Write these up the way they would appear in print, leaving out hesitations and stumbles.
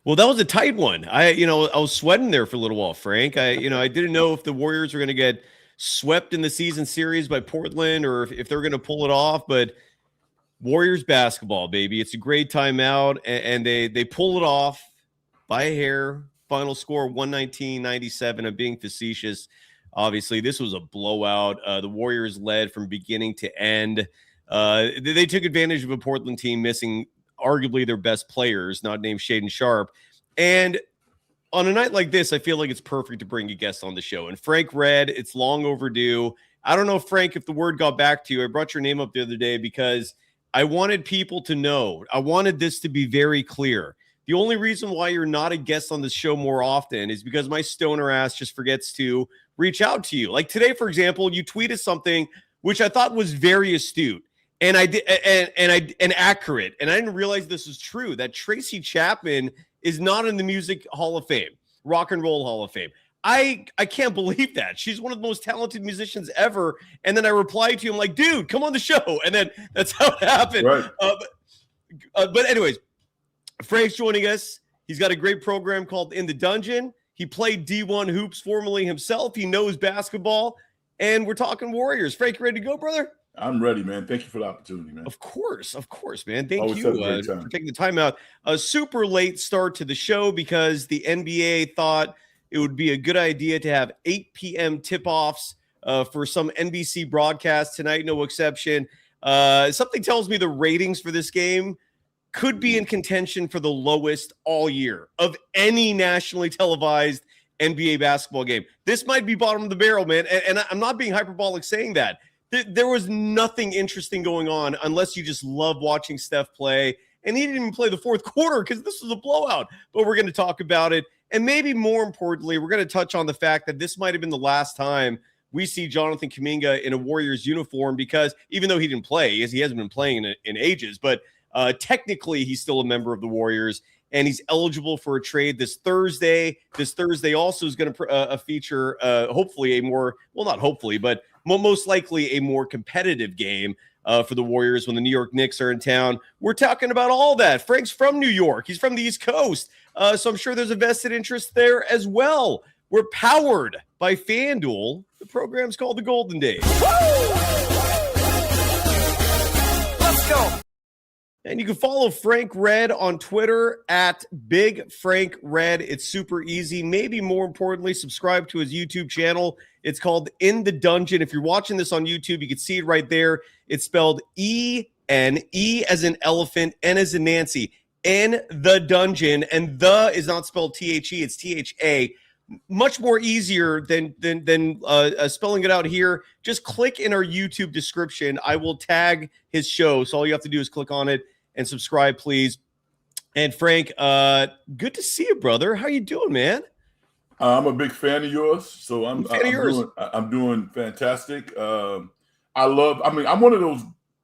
Well, that was a tight one. I was sweating there for a little while, Frank. I didn't know if the Warriors were going to get swept in the season series by Portland or if they're going to pull it off. But Warriors basketball, baby. It's a great timeout, and they pull it off by a hair. Final score 119-97. I'm being facetious. Obviously, this was a blowout. The Warriors led from beginning to end. They took advantage of a Portland team missing arguably their best players, not named Shaedon Sharpe. And on a night like this, I feel like it's perfect to bring a guest on the show. And Frank Red, it's long overdue. I don't know, Frank, if the word got back to you. I brought your name up the other day because I wanted people to know. I wanted this to be very clear. The only reason why you're not a guest on the show more often is because my stoner ass just forgets to reach out to you. Like today, for example, you tweeted something which I thought was very astute. And I did, and accurate. And I didn't realize this was true, that Tracy Chapman is not in the Music Hall of Fame, Rock and Roll Hall of Fame. I can't believe that. She's one of the most talented musicians ever. And then I replied to you, I'm like, dude, come on the show. And then that's how it happened. Right. But anyways, Frank's joining us. He's got a great program called In the Dungeon. He played D1 hoops formerly himself. He knows basketball. And we're talking Warriors. Frank, you ready to go, brother? I'm ready, man. Thank you for the opportunity, man. Of course, man. Thank Always you for taking the time out. A super late start to the show because the NBA thought it would be a good idea to have 8 p.m. tip-offs for some NBC broadcast tonight, no exception. Something tells me the ratings for this game could be in contention for the lowest all year of any nationally televised NBA basketball game. This might be bottom of the barrel, man, and I'm not being hyperbolic saying that. There was nothing interesting going on unless you just love watching Steph play. And he didn't even play the fourth quarter because this was a blowout. But we're going to talk about it. And maybe more importantly, we're going to touch on the fact that this might have been the last time we see Jonathan Kuminga in a Warriors uniform because even though he didn't play, he hasn't been playing in ages, but technically he's still a member of the Warriors. And he's eligible for a trade this Thursday. This Thursday also is going to feature hopefully not hopefully, but most likely a more competitive game for the Warriors when the New York Knicks are in town. We're talking about all that. Frank's from New York. He's from the East Coast. So I'm sure there's a vested interest there as well. We're powered by FanDuel. The program's called the Golden Days. Woo! Let's go. And you can follow Frank Red on Twitter at Big Frank Red. It's super easy. Maybe more importantly, subscribe to his YouTube channel. It's called In the Dungeon. If you're watching this on YouTube, you can see it right there. It's spelled E-N, E as in elephant, N as in Nancy, In the Dungeon. And the is not spelled T-H-E, it's T-H-A. Much more easier than spelling it out here. Just click in our YouTube description. I will tag his show. So all you have to do is click on it and subscribe, please. And Frank, good to see you, brother. How you doing, man? I'm a big fan of yours, so I'm doing fantastic. I'm one of those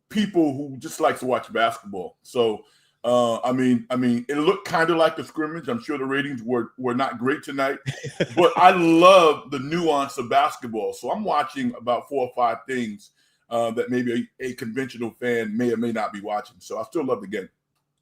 people who just likes to watch basketball. So, it looked kind of like a scrimmage. I'm sure the ratings were not great tonight, but I love the nuance of basketball. So I'm watching about 4 or 5 things that maybe a conventional fan may or may not be watching. So I still love the game.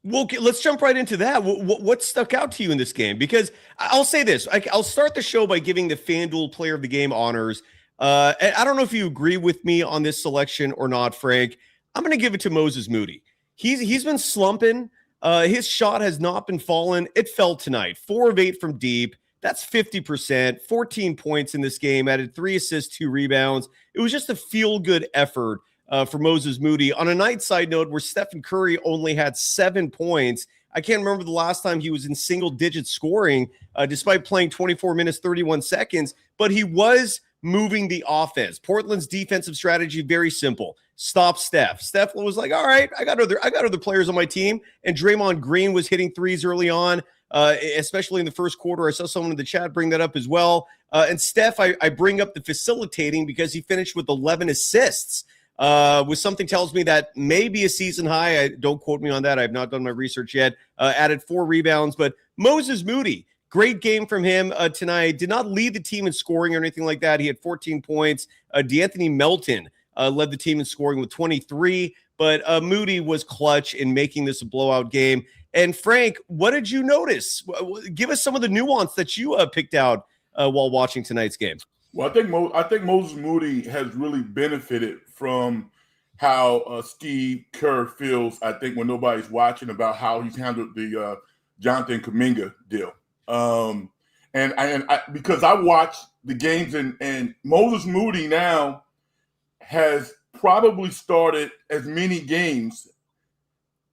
Well, let's jump right into that. What stuck out to you in this game? Because I'll say this. I'll start the show by giving the FanDuel Player of the Game honors. I don't know if you agree with me on this selection or not, Frank. I'm going to give it to Moses Moody. He's been slumping. His shot has not been falling. It fell tonight. 4 of 8 from deep. That's 50%. 14 points in this game. Added 3 assists, 2 rebounds. It was just a feel-good effort for Moses Moody. On a night side note where Stephen Curry only had 7 points, I can't remember the last time he was in single-digit scoring despite playing 24 minutes, 31 seconds, but he was moving the offense. Portland's defensive strategy, very simple. Stop Steph. Steph was like, all right, I got other players on my team, and Draymond Green was hitting threes early on, especially in the first quarter. I saw someone in the chat bring that up as well. And Steph, I bring up the facilitating because he finished with 11 assists. With something tells me that maybe a season high. Don't quote me on that. I have not done my research yet. Added 4 rebounds, but Moses Moody, great game from him tonight. Did not lead the team in scoring or anything like that. He had 14 points. DeAnthony Melton led the team in scoring with 23, but Moody was clutch in making this a blowout game. And Frank, what did you notice? Give us some of the nuance that you picked out while watching tonight's game. Well, I think Moses Moody has really benefited from how Steve Kerr feels, I think, when nobody's watching, about how he's handled the Jonathan Kuminga deal. Because I watched the games, and Moses Moody now has probably started as many games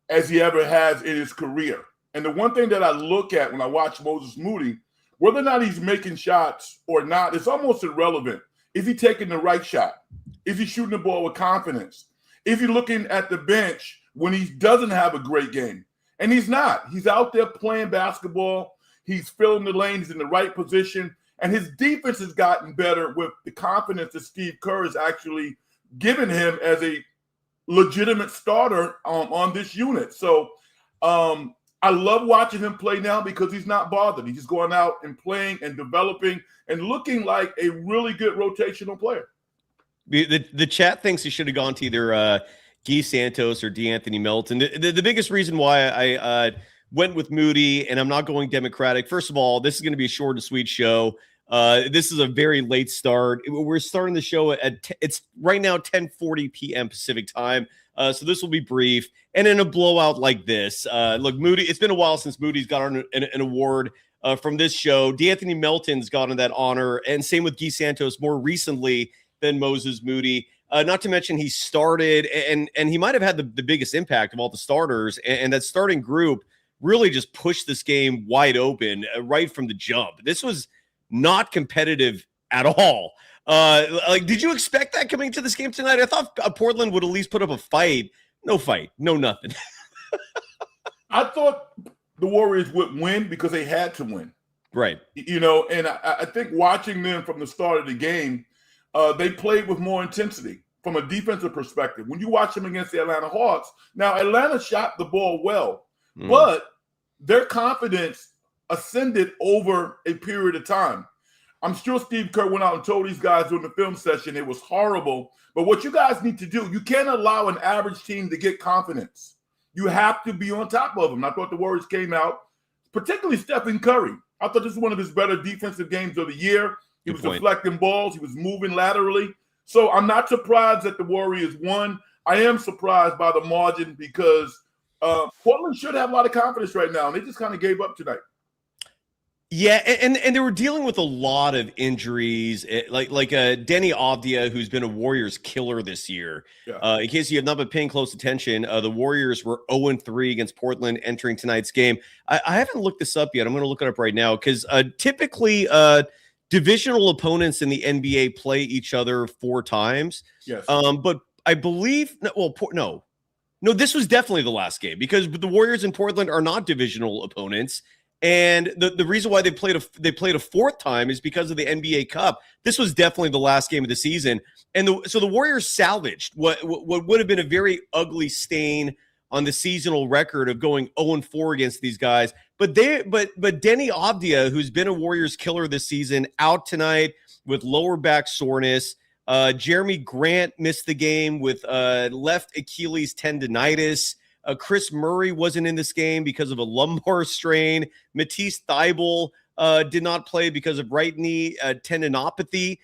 as he ever has in his career. And the one thing that I look at when I watch Moses Moody, whether or not he's making shots or not, it's almost irrelevant. Is he taking the right shot? Is he shooting the ball with confidence? Is he looking at the bench when he doesn't have a great game? And he's not. He's out there playing basketball. He's filling the lanes in the right position. And his defense has gotten better with the confidence that Steve Kerr has actually given him as a legitimate starter on this unit. So I love watching him play now because he's not bothered. He's just going out and playing and developing and looking like a really good rotational player. The chat thinks he should have gone to either Guy Santos or DeAnthony Melton. The biggest reason why I went with Moody, and I'm not going Democratic. First of all, this is going to be a short and sweet show. This is a very late start. We're starting the show it's right now 10:40 p.m. Pacific time. So this will be brief. And in a blowout like this, look, Moody, it's been a while since Moody's got an award from this show. DeAnthony Melton's gotten that honor, and same with Guy Santos more recently than Moses Moody. Not to mention he started, and he might have had the biggest impact of all the starters, and that starting group really just pushed this game wide open right from the jump. This was not competitive at all. Did you expect that coming to this game tonight? I thought Portland would at least put up a fight. No fight, no nothing. I thought the Warriors would win because they had to win. Right. And I think watching them from the start of the game, they played with more intensity from a defensive perspective. When you watch them against the Atlanta Hawks, now Atlanta shot the ball well, but their confidence ascended over a period of time. I'm sure Steve Kerr went out and told these guys during the film session it was horrible. But what you guys need to do, you can't allow an average team to get confidence. You have to be on top of them. I thought the Warriors came out, particularly Stephen Curry. I thought this was one of his better defensive games of the year. He was deflecting balls. He was moving laterally. So I'm not surprised that the Warriors won. I am surprised by the margin because Portland should have a lot of confidence right now, and they just kind of gave up tonight. Yeah, and they were dealing with a lot of injuries, like Denny Avdia, who's been a Warriors killer this year. Yeah. In case you have not been paying close attention, the Warriors were 0-3 against Portland entering tonight's game. I haven't looked this up yet. I'm going to look it up right now because typically divisional opponents in the NBA play each other 4 times. Yes. But I believe no, this was definitely the last game because the Warriors in Portland are not divisional opponents. And the reason why they played a 4th time is because of the NBA Cup. This was definitely the last game of the season, and so the Warriors salvaged what would have been a very ugly stain on the seasonal record of going 0-4 against these guys. But Denny Avdia, who's been a Warriors killer this season, out tonight with lower back soreness. Jeremy Grant missed the game with left Achilles tendonitis. Chris Murray wasn't in this game because of a lumbar strain. Matisse Thybulle did not play because of right knee tendinopathy.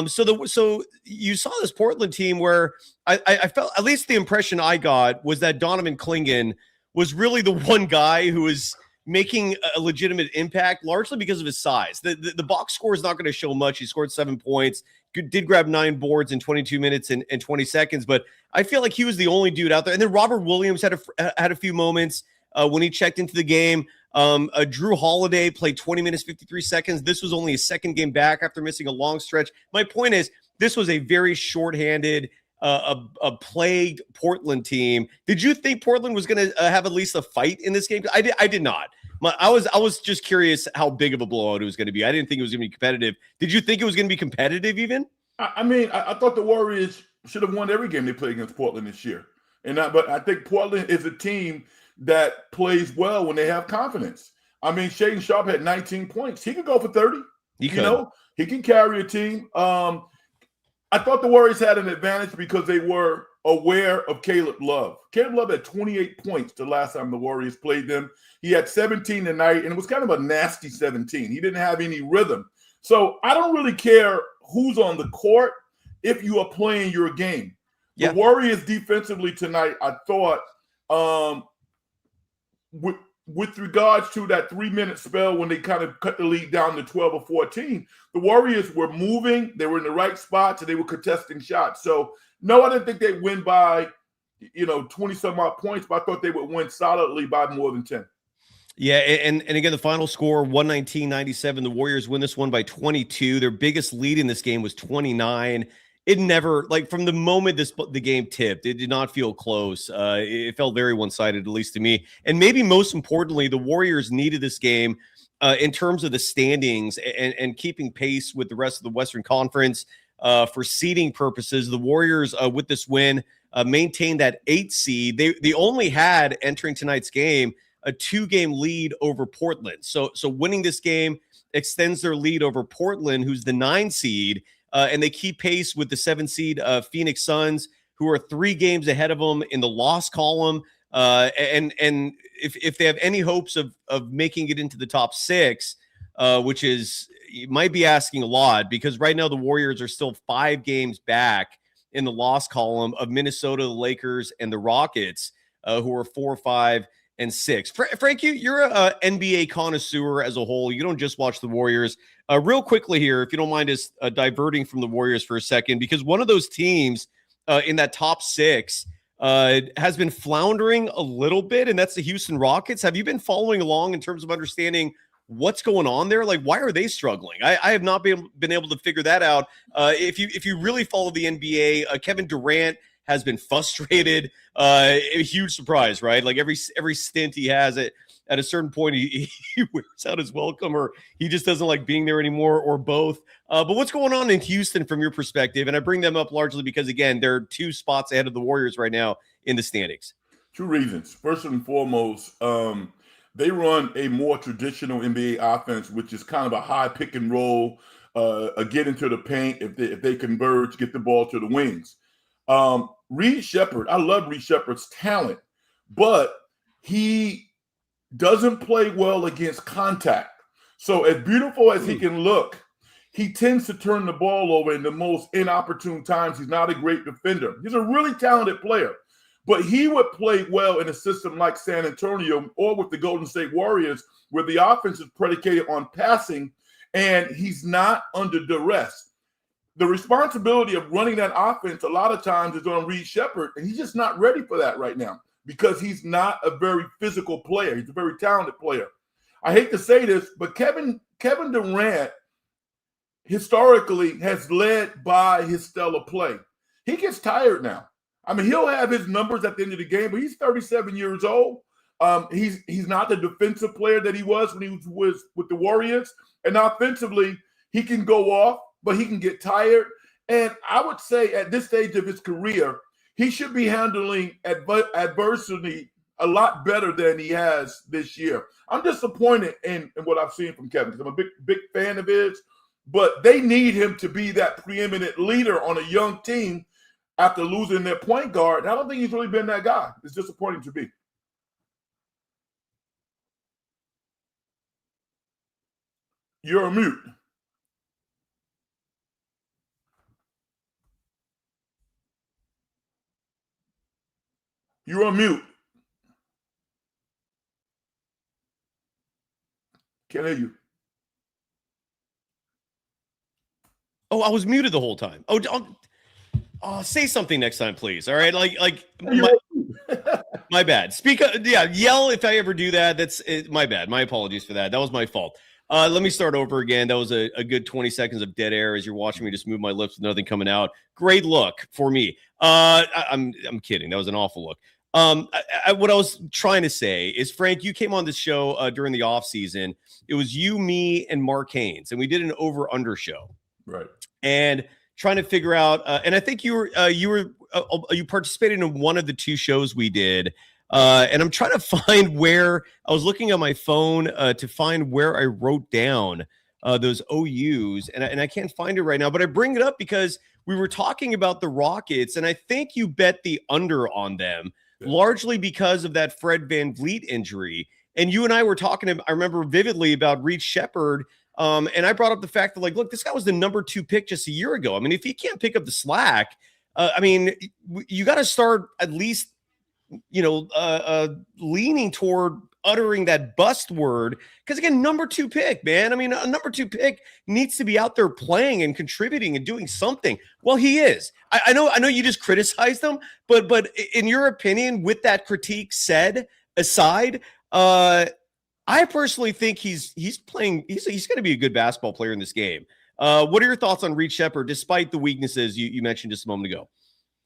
So you saw this Portland team where I felt, at least the impression I got was that Donovan Clingan was really the one guy who was making a legitimate impact, largely because of his size. The box score is not going to show much. He scored 7 points, did grab 9 boards in 22 minutes and 20 seconds, but I feel like he was the only dude out there. And then Robert Williams had a few moments when he checked into the game. Drew Holiday played 20 minutes, 53 seconds. This was only his 2nd game back after missing a long stretch. My point is, this was a very shorthanded, a plagued Portland team. Did you think Portland was going to have at least a fight in this game? I did not. I was just curious how big of a blowout it was going to be. I didn't think it was going to be competitive. Did you think it was going to be competitive even? I thought the Warriors should have won every game they played against Portland this year. But I think Portland is a team that plays well when they have confidence. Shaedon Sharpe had 19 points. He could go for 30. He can carry a team. I thought the Warriors had an advantage because they were aware of Caleb Love. Caleb Love had 28 points the last time the Warriors played them. He had 17 tonight, and it was kind of a nasty 17. He didn't have any rhythm. So I don't really care who's on the court if you are playing your game. The Warriors defensively tonight, I thought, with regards to that 3-minute spell when they kind of cut the lead down to 12 or 14, the Warriors were moving. They were in the right spots, and they were contesting shots. So, no, I didn't think they'd win by, 20-some-odd points, but I thought they would win solidly by more than 10. Yeah, and again, the final score, 119-97. The Warriors win this one by 22. Their biggest lead in this game was 29. It never, like, from the moment the game tipped, it did not feel close. It felt very one-sided, at least to me. And maybe most importantly, the Warriors needed this game in terms of the standings and keeping pace with the rest of the Western Conference for seeding purposes. The Warriors, with this win, maintained that 8 seed. They only had, entering tonight's game, a 2-game lead over Portland. So winning this game extends their lead over Portland, who's the 9 seed, and they keep pace with the 7 seed Phoenix Suns, who are 3 games ahead of them in the loss column. And if they have any hopes of making it into the top 6, which is, you might be asking a lot, because right now the Warriors are still 5 games back in the loss column of Minnesota, the Lakers, and the Rockets, who are 4, 5, and 6. Frank, you're an NBA connoisseur as a whole. You don't just watch the Warriors. Real quickly here, if you don't mind us diverting from the Warriors for a second, because one of those teams in that top 6 has been floundering a little bit, and that's the Houston Rockets. Have you been following along in terms of understanding what's going on there? Like, why are they struggling? I have not been able to figure that out. If you really follow the NBA, Kevin Durant has been frustrated. A huge surprise, right? Like every stint he has at a certain point, he wears out his welcome, or he just doesn't like being there anymore, or both. But what's going on in Houston from your perspective? And I bring them up largely because, again, they're 2 spots ahead of the Warriors right now in the standings. 2 reasons. First and foremost, they run a more traditional NBA offense, which is kind of a high pick and roll, get into the paint. If they converge, get the ball to the wings. Reed Shepherd, I love Reed Shepherd's talent, but he doesn't play well against contact. So as beautiful as he can look, he tends to turn the ball over in the most inopportune times. He's not a great defender. He's a really talented player, but he would play well in a system like San Antonio or with the Golden State Warriors, where the offense is predicated on passing and he's not under duress. The responsibility of running that offense a lot of times is on Reed Shepherd, and he's just not ready for that right now because he's not a very physical player. He's a very talented player. I hate to say this, but Kevin Durant historically has led by his stellar play. He gets tired now. I mean, he'll have his numbers at the end of the game, but he's 37 years old. He's not the defensive player that he was when he was with the Warriors. And offensively, he can go off, but he can get tired. And I would say at this stage of his career, he should be handling adversity a lot better than he has this year. I'm disappointed in what I've seen from Kevin, because I'm a big fan of his, but they need him to be that preeminent leader on a young team after losing their point guard. And I don't think he's really been that guy. It's disappointing to me. You're on mute. You're on mute. Can't hear you. Oh, I was muted the whole time. Say something next time, please. All right, like my bad. Speak up, yell if I ever do that. That's my bad. My apologies for that. That was my fault. Let me start over again. That was a good 20 seconds of dead air as you're watching me just move my lips with nothing coming out. Great look for me. I'm kidding. That was an awful look. What I was trying to say is, Frank, you came on this show during the off season. It was you, me, and Mark Haynes, and we did an over/under show. Right. And trying to figure out, and I think you participated in one of the 2 shows we did. And I'm trying to find where I was looking on my phone to find where I wrote down those OUs, and I can't find it right now. But I bring it up because we were talking about the Rockets, and I think you bet the under on them, largely because of that Fred VanVleet injury. And you and I were talking, I remember vividly, about Reed Shepherd. And I brought up the fact that, like, look, this guy was the number 2 pick just a year ago. I mean, if he can't pick up the slack, you got to start at least, leaning toward uttering that bust word. Because again, number 2 pick, man. I mean, a number 2 pick needs to be out there playing and contributing and doing something. Well, he is. I know you just criticized him, but in your opinion, with that critique aside, I personally think he's going to be a good basketball player in this game. What are your thoughts on Reed Shepherd, despite the weaknesses you mentioned just a moment ago?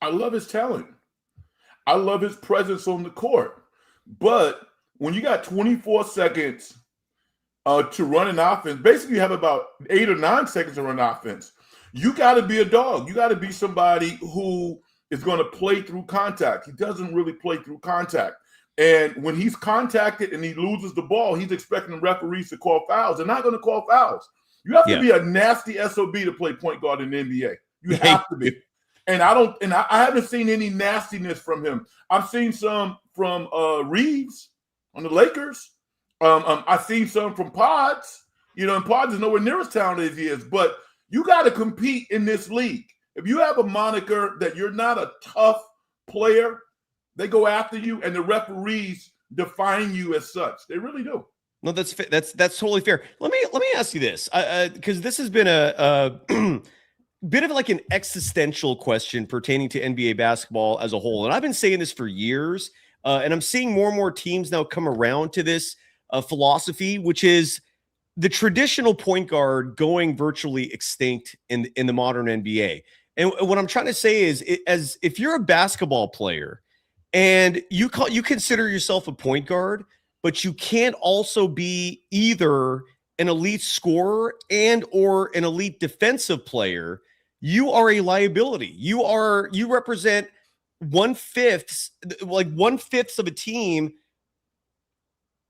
I love his talent. I love his presence on the court. But when you got 24 seconds to run an offense, basically you have about 8 or 9 seconds to run offense. You got to be a dog. You got to be somebody who is going to play through contact. He doesn't really play through contact. And when he's contacted and he loses the ball, he's expecting the referees to call fouls. They're not going to call fouls. You have to be a nasty SOB to play point guard in the NBA. You have to be. And I haven't seen any nastiness from him. I've seen some from Reeves on the Lakers. I've seen some from Pods. And Pods is nowhere near as talented as he is. But you got to compete in this league. If you have a moniker that you're not a tough player, they go after you, and the referees define you as such. They really do. No, that's totally fair. Let me ask you this, because this has been a bit of like an existential question pertaining to NBA basketball as a whole, and I've been saying this for years, and I'm seeing more and more teams now come around to this philosophy, which is the traditional point guard going virtually extinct in the modern NBA. And what I'm trying to say is, as if you're a basketball player and you consider yourself a point guard, but you can't also be either an elite scorer and or an elite defensive player, you are a liability. You represent 1/5 of a team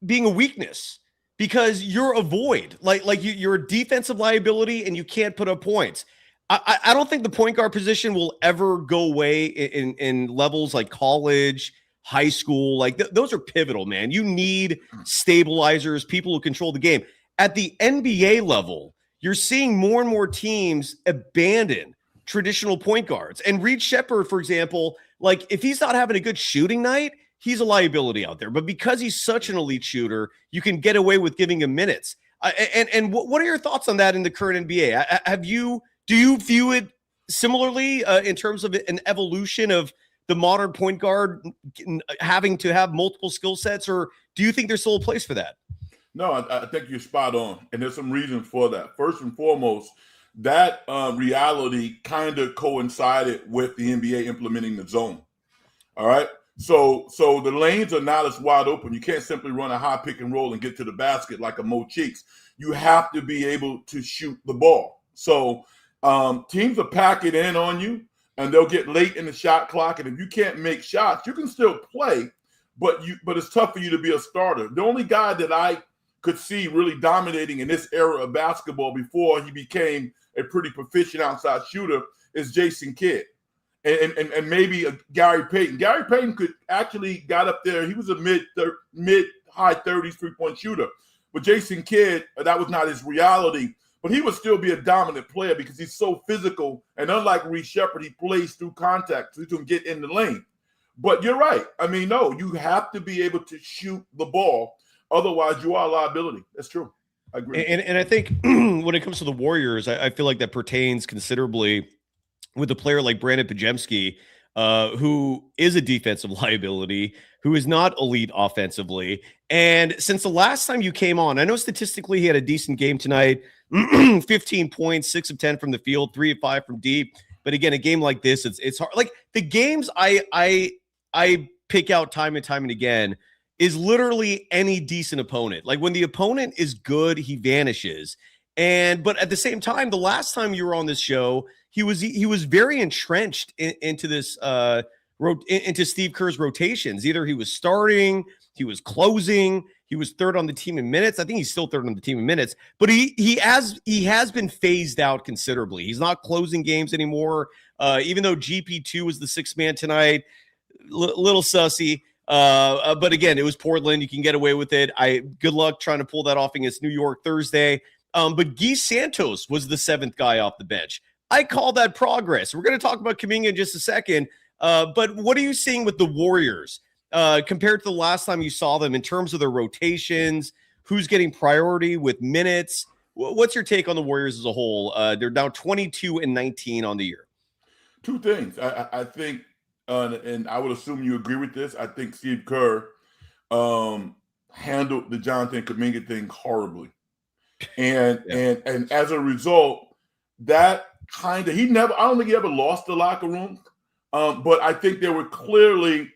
being a weakness because you're a void. You're a defensive liability and you can't put up points. I don't think the point guard position will ever go away in levels like college, high school. Those are pivotal, man. You need stabilizers, people who control the game. At the NBA level, you're seeing more and more teams abandon traditional point guards. And Reed Shepherd, for example, if he's not having a good shooting night, he's a liability out there. But because he's such an elite shooter, you can get away with giving him minutes. And what are your thoughts on that in the current NBA? Do you view it similarly in terms of an evolution of the modern point guard having to have multiple skill sets, or do you think there's still a place for that? No, I think you're spot on, and there's some reasons for that. First and foremost, that reality kind of coincided with the NBA implementing the zone. All right, so the lanes are not as wide open. You can't simply run a high pick and roll and get to the basket like a Mo Cheeks. You have to be able to shoot the ball. So teams will pack it in on you, and they'll get late in the shot clock. And if you can't make shots, you can still play, but it's tough for you to be a starter. The only guy that I could see really dominating in this era of basketball before he became a pretty proficient outside shooter is Jason Kidd and maybe Gary Payton. Gary Payton could actually got up there. He was a mid-high 30s three-point shooter. But Jason Kidd, that was not his reality. But he would still be a dominant player because he's so physical. And unlike Reed Shepherd, he plays through contact so he can get in the lane. But you're right. I mean, no, you have to be able to shoot the ball. Otherwise, you are a liability. That's true. I agree. And I think when it comes to the Warriors, I feel like that pertains considerably with a player like Brandon Pajemski, who is a defensive liability, who is not elite offensively. And since the last time you came on, I know statistically he had a decent game tonight, 15 points, 6 of 10 from the field, 3 of 5 from deep. But again, a game like this, it's hard. Like the games I pick out time and again is literally any decent opponent. Like when the opponent is good, he vanishes. But at the same time, the last time you were on this show, he was very entrenched into this into Steve Kerr's rotations. Either he was starting, he was closing, He was third on the team in minutes. I think he's still third on the team in minutes, but he has been phased out considerably. He's not closing games anymore. Even though GP2 was the sixth man tonight, little sussy. But again, it was Portland. You can get away with it. Good luck trying to pull that off against New York Thursday. But Guy Santos was the seventh guy off the bench. I call that progress. We're going to talk about Kuminga in just a second. But what are you seeing with the Warriors compared to the last time you saw them in terms of their rotations? Who's getting priority with minutes? What's your take on the Warriors as a whole? They're now 22-19 on the year. Two things. I think, and I would assume you agree with this, I think Steve Kerr handled the Jonathan Kuminga thing horribly. And as a result, that kind of, I don't think he ever lost the locker room, but I think there were clearly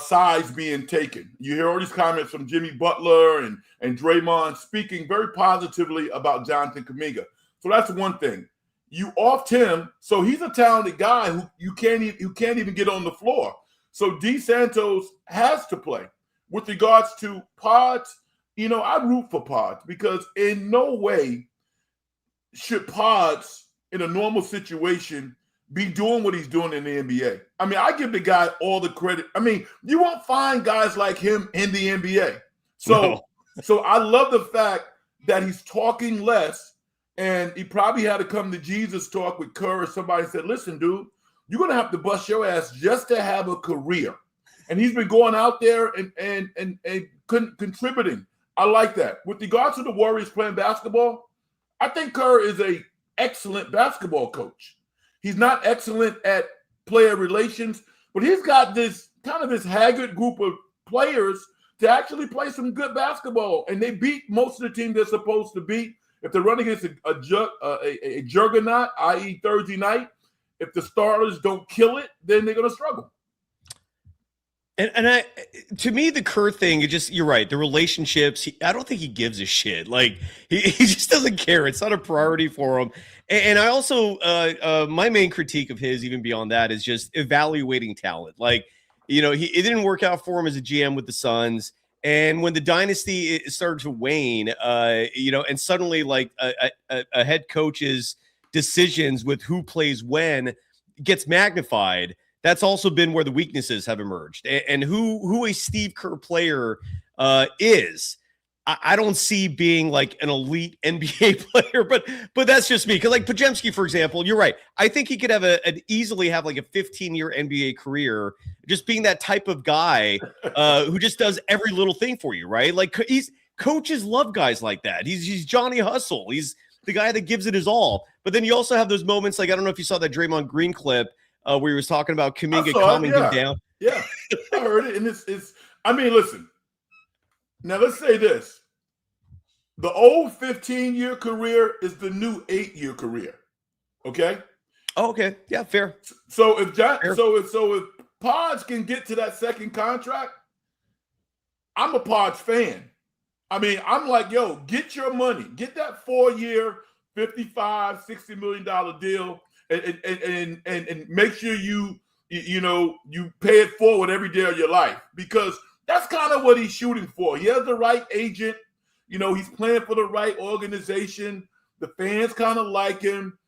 sides being taken. You hear all these comments from Jimmy Butler and Draymond speaking very positively about Jonathan Kuminga. So that's one thing. You offed him, so he's a talented guy who you can't even get on the floor. So D Santos has to play. With regards to Pods, I root for Pods because in no way should Pods in a normal situation be doing what he's doing in the NBA. I mean, I give the guy all the credit. I mean, you won't find guys like him in the NBA. So I love the fact that he's talking less, and he probably had to come to Jesus talk with Kerr or somebody said, listen, dude, you're going to have to bust your ass just to have a career. And he's been going out there and contributing. I like that. With regards to the Warriors playing basketball, I think Kerr is an excellent basketball coach. He's not excellent at player relations, but he's got this haggard group of players to actually play some good basketball. And they beat most of the team they're supposed to beat. If they're running against a juggernaut, i.e. Thursday night, if the starters don't kill it, then they're going to struggle. And to me, the Kerr thing, you're right. The relationships, I don't think he gives a shit. Like he just doesn't care. It's not a priority for him. And I also, my main critique of his, even beyond that, is just evaluating talent. Like, it didn't work out for him as a GM with the Suns. And when the dynasty started to wane, and suddenly like a head coach's decisions with who plays when gets magnified, that's also been where the weaknesses have emerged. And who a Steve Kerr player is, I don't see being like an elite NBA player, but that's just me. Because like Podziemski, for example, you're right. I think he could have easily have like a 15-year NBA career, just being that type of guy who just does every little thing for you, right? Like coaches love guys like that. He's Johnny Hustle. He's the guy that gives it his all. But then you also have those moments, like I don't know if you saw that Draymond Green clip where he was talking about Kuminga calming him down. Yeah, I heard it. And it's I mean, listen, now let's say this. The old 15-year career is the new 8-year career. Okay? Oh, okay. Yeah, fair. So if Pods can get to that second contract, I'm a Pods fan. I mean, I'm like, yo, get your money. Get that 4-year, $55, $60 million deal. And make sure you pay it forward every day of your life, because that's kind of what he's shooting for. He has the right agent. He's playing for the right organization. The fans kind of like him.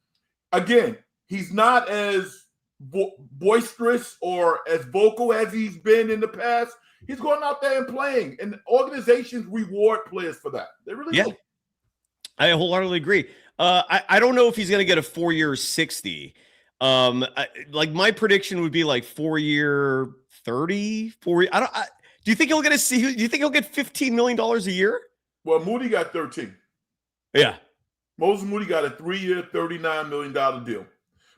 Again, he's not as boisterous or as vocal as he's been in the past. He's going out there and playing, and organizations reward players for that. They really do. I wholeheartedly agree. I don't know if he's going to get a 4-year 60. Like my prediction would be like 4-year 30. Do you think he'll get do you think he'll get $15 million a year? Well, Moody got 13. Yeah. Moses Moody got a 3-year, $39 million deal,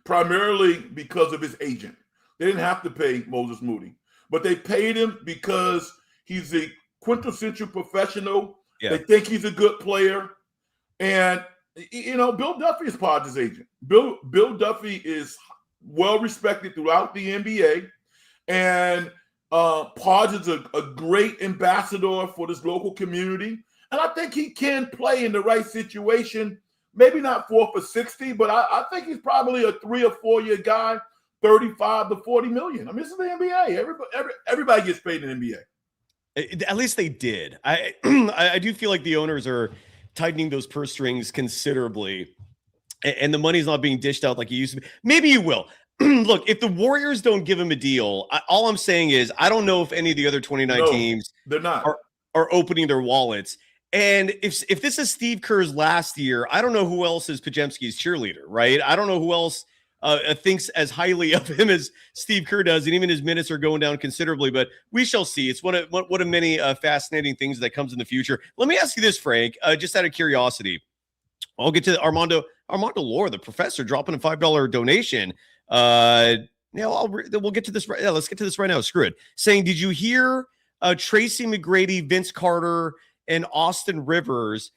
primarily because of his agent. They didn't have to pay Moses Moody, but they paid him because he's a quintessential professional. Yeah. They think he's a good player. And, Bill Duffy is Pods' agent. Bill Duffy is well-respected throughout the NBA. And Pods is a great ambassador for this local community. And I think he can play in the right situation. Maybe not 4 for 60, but I think he's probably a 3 or 4 year guy, 35 to 40 million. I mean, this is the NBA. Everybody gets paid in the NBA. At least they did. I do feel like the owners are tightening those purse strings considerably, and the money's not being dished out like it used to be. Maybe you will. Look, if the Warriors don't give him a deal, all I'm saying is I don't know if any of the other 29 teams they're not are opening their wallets. And if this is Steve Kerr's last year, I don't know who else is Pajemski's cheerleader, right? I don't know who else thinks as highly of him as Steve Kerr does, and even his minutes are going down considerably. But we shall see. It's one of many fascinating things that comes in the future. Let me ask you this, Frank, just out of curiosity. I'll get to Armando Lore, the professor, dropping a $5 donation. We'll get to this right. Yeah, let's get to this right now. Screw it. Saying, did you hear Tracy McGrady, Vince Carter, and Austin Rivers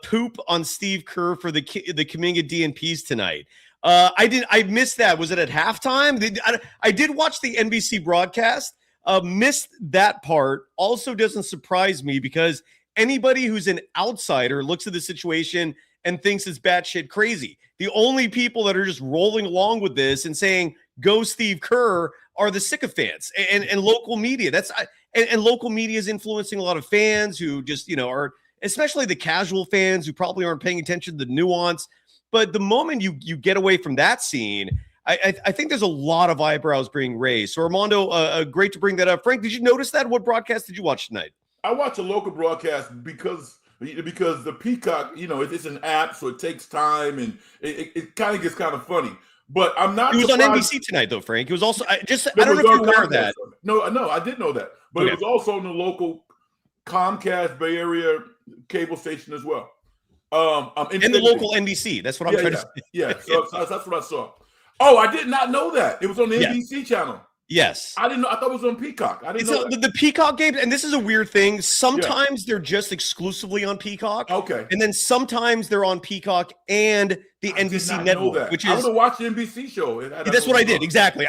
poop on Steve Kerr for the Kuminga DNPs tonight? I missed that. Was it at halftime? I did watch the NBC broadcast. Missed that part. Also doesn't surprise me because anybody who's an outsider looks at the situation and thinks it's batshit crazy. The only people that are just rolling along with this and saying, go Steve Kerr, are the sycophants and local media. And local media is influencing a lot of fans who just, are, especially the casual fans who probably aren't paying attention to the nuance. But the moment you get away from that scene, I think there's a lot of eyebrows being raised. So Armando, great to bring that up. Frank, did you notice that? What broadcast did you watch tonight? I watch a local broadcast because the Peacock, it's an app, so it takes time and it kind of gets kind of funny. But I'm not. It was surprised. On NBC tonight, though, Frank. It was also I don't know if you're aware of that. No, I did know that, but okay. It was also on the local Comcast Bay Area cable station as well. And the local NBC. That's what I'm trying to say. Yeah, so that's what I saw. Oh, I did not know that it was on the NBC channel. Yes. I didn't know. I thought it was on Peacock. I didn't know the Peacock games, and this is a weird thing. Sometimes they're just exclusively on Peacock. Okay. And then sometimes they're on Peacock and the NBC network, which is I would have watched the NBC show. That's what I did. Exactly.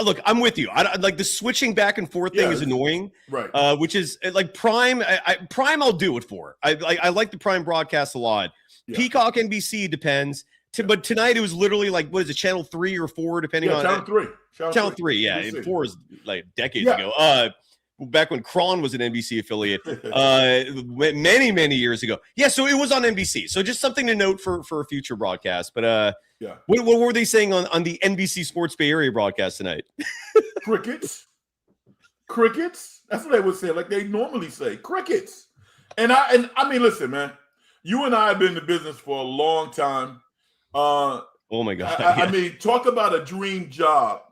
Look, I'm with you. I like the switching back and forth thing is annoying. Right. Which is like Prime. Prime I'll do it for. I like the Prime broadcast a lot. Yeah. Peacock, NBC depends. But tonight it was literally like, what is it, channel 3 or 4, depending on channel 3. Channel 3, yeah. 4 is like decades ago. Back when Kron was an NBC affiliate, many, many years ago. Yeah, so it was on NBC. So just something to note for a future broadcast. But what were they saying on the NBC Sports Bay Area broadcast tonight? Crickets. That's what they would say, like they normally say. Crickets. And I mean, listen, man. You and I have been in the business for a long time. Oh my God! I mean, talk about a dream job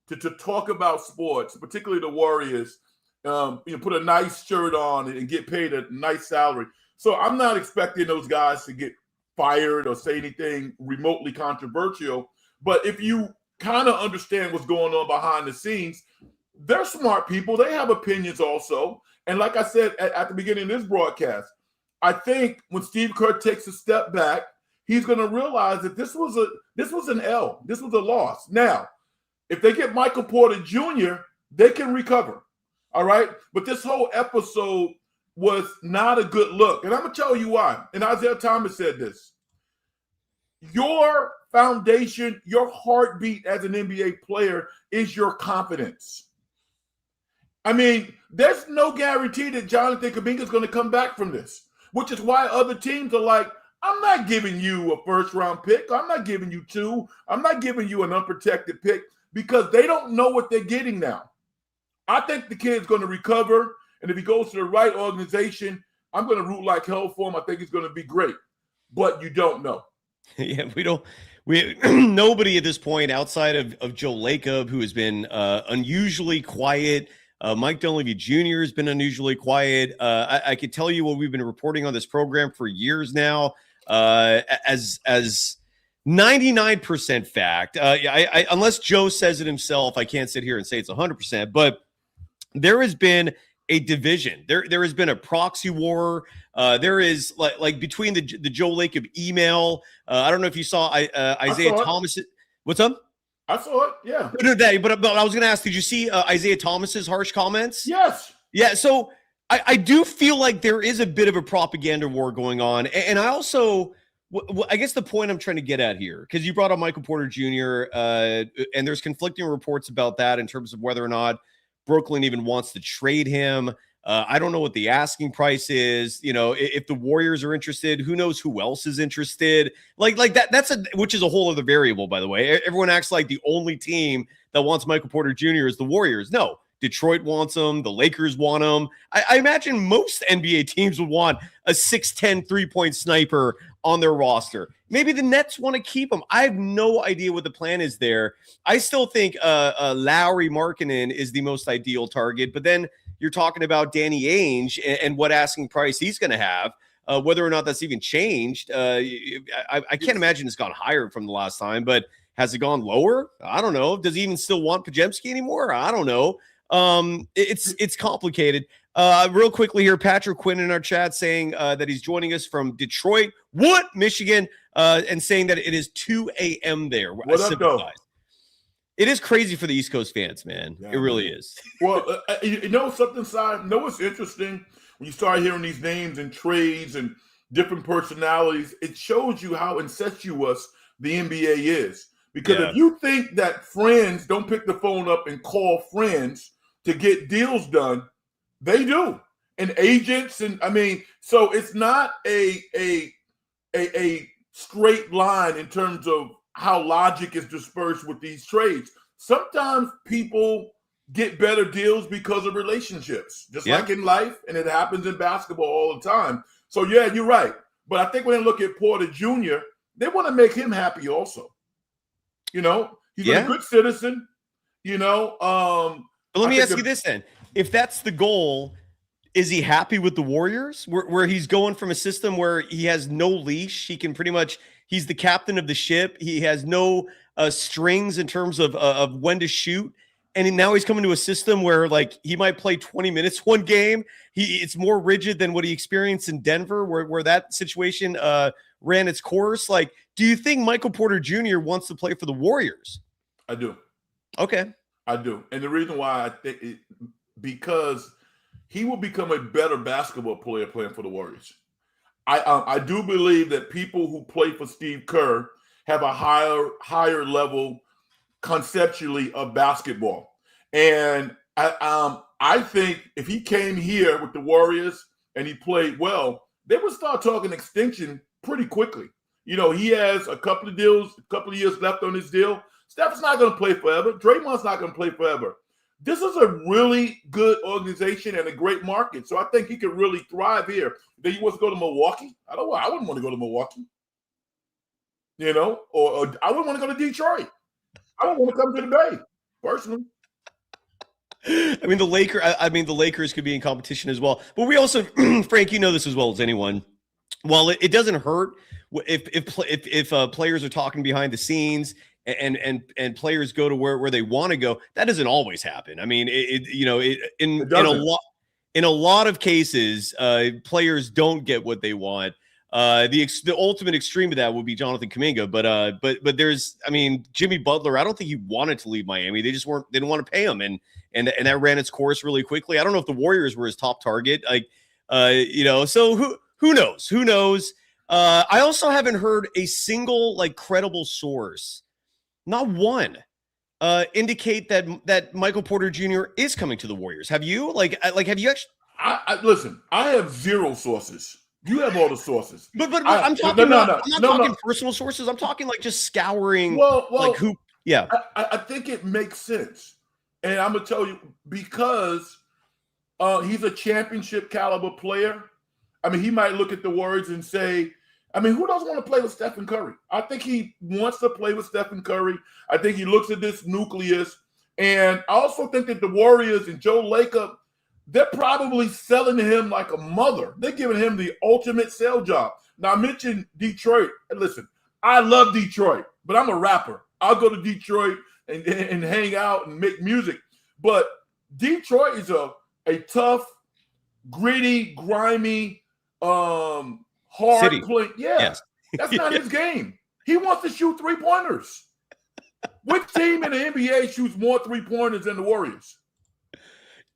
to talk about sports, particularly the Warriors. Put a nice shirt on and get paid a nice salary. So I'm not expecting those guys to get fired or say anything remotely controversial. But if you kind of understand what's going on behind the scenes, they're smart people. They have opinions also. And like I said at the beginning of this broadcast, I think when Steve Kerr takes a step back, he's going to realize that this was an L. This was a loss. Now, if they get Michael Porter Jr., they can recover. All right? But this whole episode was not a good look. And I'm going to tell you why. And Isaiah Thomas said this. Your foundation, your heartbeat as an NBA player is your confidence. I mean, there's no guarantee that Jonathan Kuminga is going to come back from this, which is why other teams are like, I'm not giving you a first-round pick. I'm not giving you 2. I'm not giving you an unprotected pick because they don't know what they're getting now. I think the kid's going to recover, and if he goes to the right organization, I'm going to root like hell for him. I think he's going to be great, but you don't know. Yeah, nobody at this point outside of Joe Lacob, who has been unusually quiet. Mike Dunleavy Jr. has been unusually quiet. I could tell you what we've been reporting on this program for years now. As 99% fact. Unless Joe says it himself, I can't sit here and say it's 100%. But there has been a division. There has been a proxy war. There is like between the Joe Lacob email. I don't know if you saw Isaiah Thomas. What's up? I saw it. Yeah. But I was going to ask, did you see Isaiah Thomas's harsh comments? Yes. Yeah. So I do feel like there is a bit of a propaganda war going on. And I also, I guess the point I'm trying to get at here, because you brought up Michael Porter Jr., and there's conflicting reports about that in terms of whether or not Brooklyn even wants to trade him. I don't know what the asking price is. You know, if the Warriors are interested, who knows who else is interested? Like that. Which is a whole other variable, by the way. Everyone acts like the only team that wants Michael Porter Jr. is the Warriors. No, Detroit wants him. The Lakers want him. I imagine most NBA teams would want a 6'10" three-point sniper on their roster. Maybe the Nets want to keep him. I have no idea what the plan is there. I still think Lauri Markkanen is the most ideal target, but then you're talking about Danny Ainge and what asking price he's going to have. Whether or not that's even changed, I can't imagine it's gone higher from the last time, but has it gone lower? I don't know. Does he even still want Podziemski anymore? I don't know. It's complicated. Real quickly here, Patrick Quinn in our chat saying that he's joining us from Detroit, Michigan, and saying that it is 2 a.m. there. What up, though? It is crazy for the East Coast fans, man. Yeah, it really is. Well, you know something, Si? You know what's interesting? When you start hearing these names and trades and different personalities, it shows you how incestuous the NBA is. Because if you think that friends don't pick the phone up and call friends to get deals done, they do. And agents, and I mean, so it's not a straight line in terms of how logic is dispersed with these trades. Sometimes people get better deals because of relationships, just like in life, and it happens in basketball all the time. So, yeah, you're right. But I think when they look at Porter Jr., they want to make him happy also. You know, he's a good citizen, you know. But let me ask you this then. If that's the goal, is he happy with the Warriors where he's going from a system where he has no leash? He can pretty much – he's the captain of the ship. He has no strings in terms of when to shoot. And now he's coming to a system where, like, he might play 20 minutes one game. It's more rigid than what he experienced in Denver where that situation ran its course. Like, do you think Michael Porter Jr. wants to play for the Warriors? I do. Okay. I do. And the reason why I think it, because he will become a better basketball player playing for the Warriors. I do believe that people who play for Steve Kerr have a higher level conceptually of basketball. And I think if he came here with the Warriors and he played well, they would start talking extension pretty quickly. You know, he has a couple of years left on his deal. Steph's not going to play forever. Draymond's not going to play forever. This is a really good organization and a great market. So I think he could really thrive here. Then he wants to go to Milwaukee. I wouldn't want to go to Milwaukee. You know, or I wouldn't want to go to Detroit. I don't want to come to the Bay, personally. I mean, the Lakers could be in competition as well. But we also, Frank, you know this as well as anyone. While it doesn't hurt if players are talking behind the scenes and players go to where they want to go, that doesn't always happen. I mean, in a lot of cases, players don't get what they want. The ultimate extreme of that would be Jonathan Kuminga, but there's, I mean, Jimmy Butler. I don't think he wanted to leave Miami. They didn't want to pay him, and that ran its course really quickly. I don't know if the Warriors were his top target. So who knows? Who knows? I also haven't heard a single credible source, not one, indicate that Michael Porter Jr. is coming to the Warriors. Have you? Have you actually? Listen, I have zero sources. You have all the sources. But I'm talking I'm not talking personal sources. I'm talking just scouring. Well, who? Yeah. I think it makes sense. And I'm going to tell you, because he's a championship caliber player. I mean, he might look at the Warriors and say, I mean, who doesn't want to play with Stephen Curry? I think he wants to play with Stephen Curry. I think he looks at this nucleus. And I also think that the Warriors and Joe Lacob, they're probably selling to him like a mother. They're giving him the ultimate sell job. Now, I mentioned Detroit. And listen, I love Detroit, but I'm a rapper. I'll go to Detroit and hang out and make music. But Detroit is a tough, gritty, grimy, hard play. Yeah, yes. That's not his game. He wants to shoot three-pointers. Which team in the NBA shoots more three-pointers than the Warriors?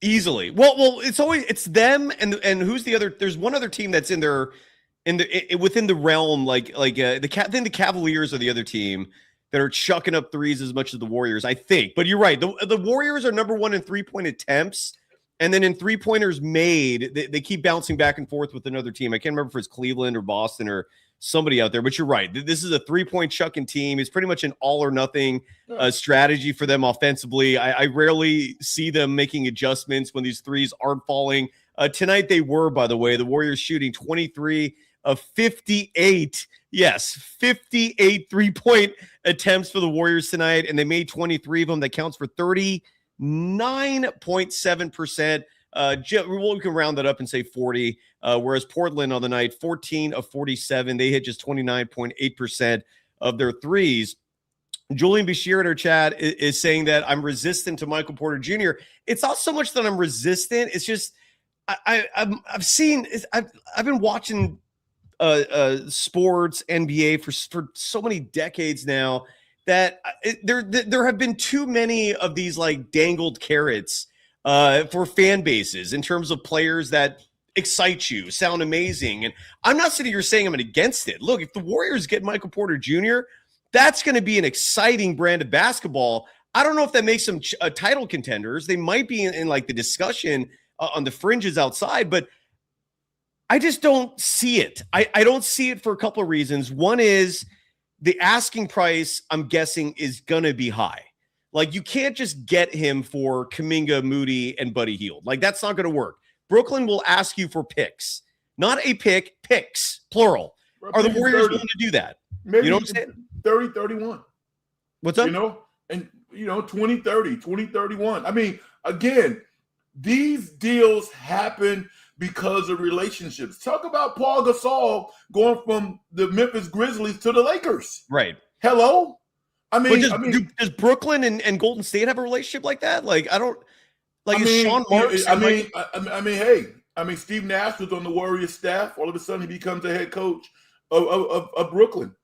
Easily. Well, it's them and who's the other? There's one other team that's within the realm. Then the Cavaliers are the other team that are chucking up threes as much as the Warriors, I think. But you're right. The Warriors are number one in three-point attempts. And then in three-pointers made, they keep bouncing back and forth with another team. I can't remember if it's Cleveland or Boston or somebody out there. But you're right. This is a three-point chucking team. It's pretty much an all-or-nothing strategy for them offensively. I rarely see them making adjustments when these threes aren't falling. Tonight they were, by the way. The Warriors shooting 23 of 58. Yes, 58 three-point attempts for the Warriors tonight, and they made 23 of them. That counts for 39.7%. We can round that up and say 40, whereas Portland on the night, 14 of 47. They hit just 29.8% of their threes. Julian Bashir in our chat is saying that I'm resistant to Michael Porter Jr. It's not so much that I'm resistant. It's just I've been watching sports, NBA for so many decades now that there have been too many of these like dangled carrots for fan bases in terms of players that excite you, sound amazing. And I'm not sitting here saying I'm against it. Look, if the Warriors get Michael Porter Jr., that's going to be an exciting brand of basketball. I don't know if that makes them title contenders. They might be in like the discussion on the fringes outside, but I just don't see it. I don't see it for a couple of reasons. One is the asking price, I'm guessing, is going to be high. Like, you can't just get him for Kuminga, Moody, and Buddy Hield. Like, that's not going to work. Brooklyn will ask you for picks. Not a pick, picks, plural. Are the Warriors willing to do that? Maybe, you know what I'm saying? 30, 31. What's up? 20, 30, 20, 31. I mean, again, these deals happen because of relationships. Talk about Paul Gasol going from the Memphis Grizzlies to the Lakers. Right. Hello? Does Brooklyn and Golden State have a relationship like that? Like, I don't – like, is Sean Marks – Steve Nash was on the Warriors staff. All of a sudden, he becomes the head coach of Brooklyn.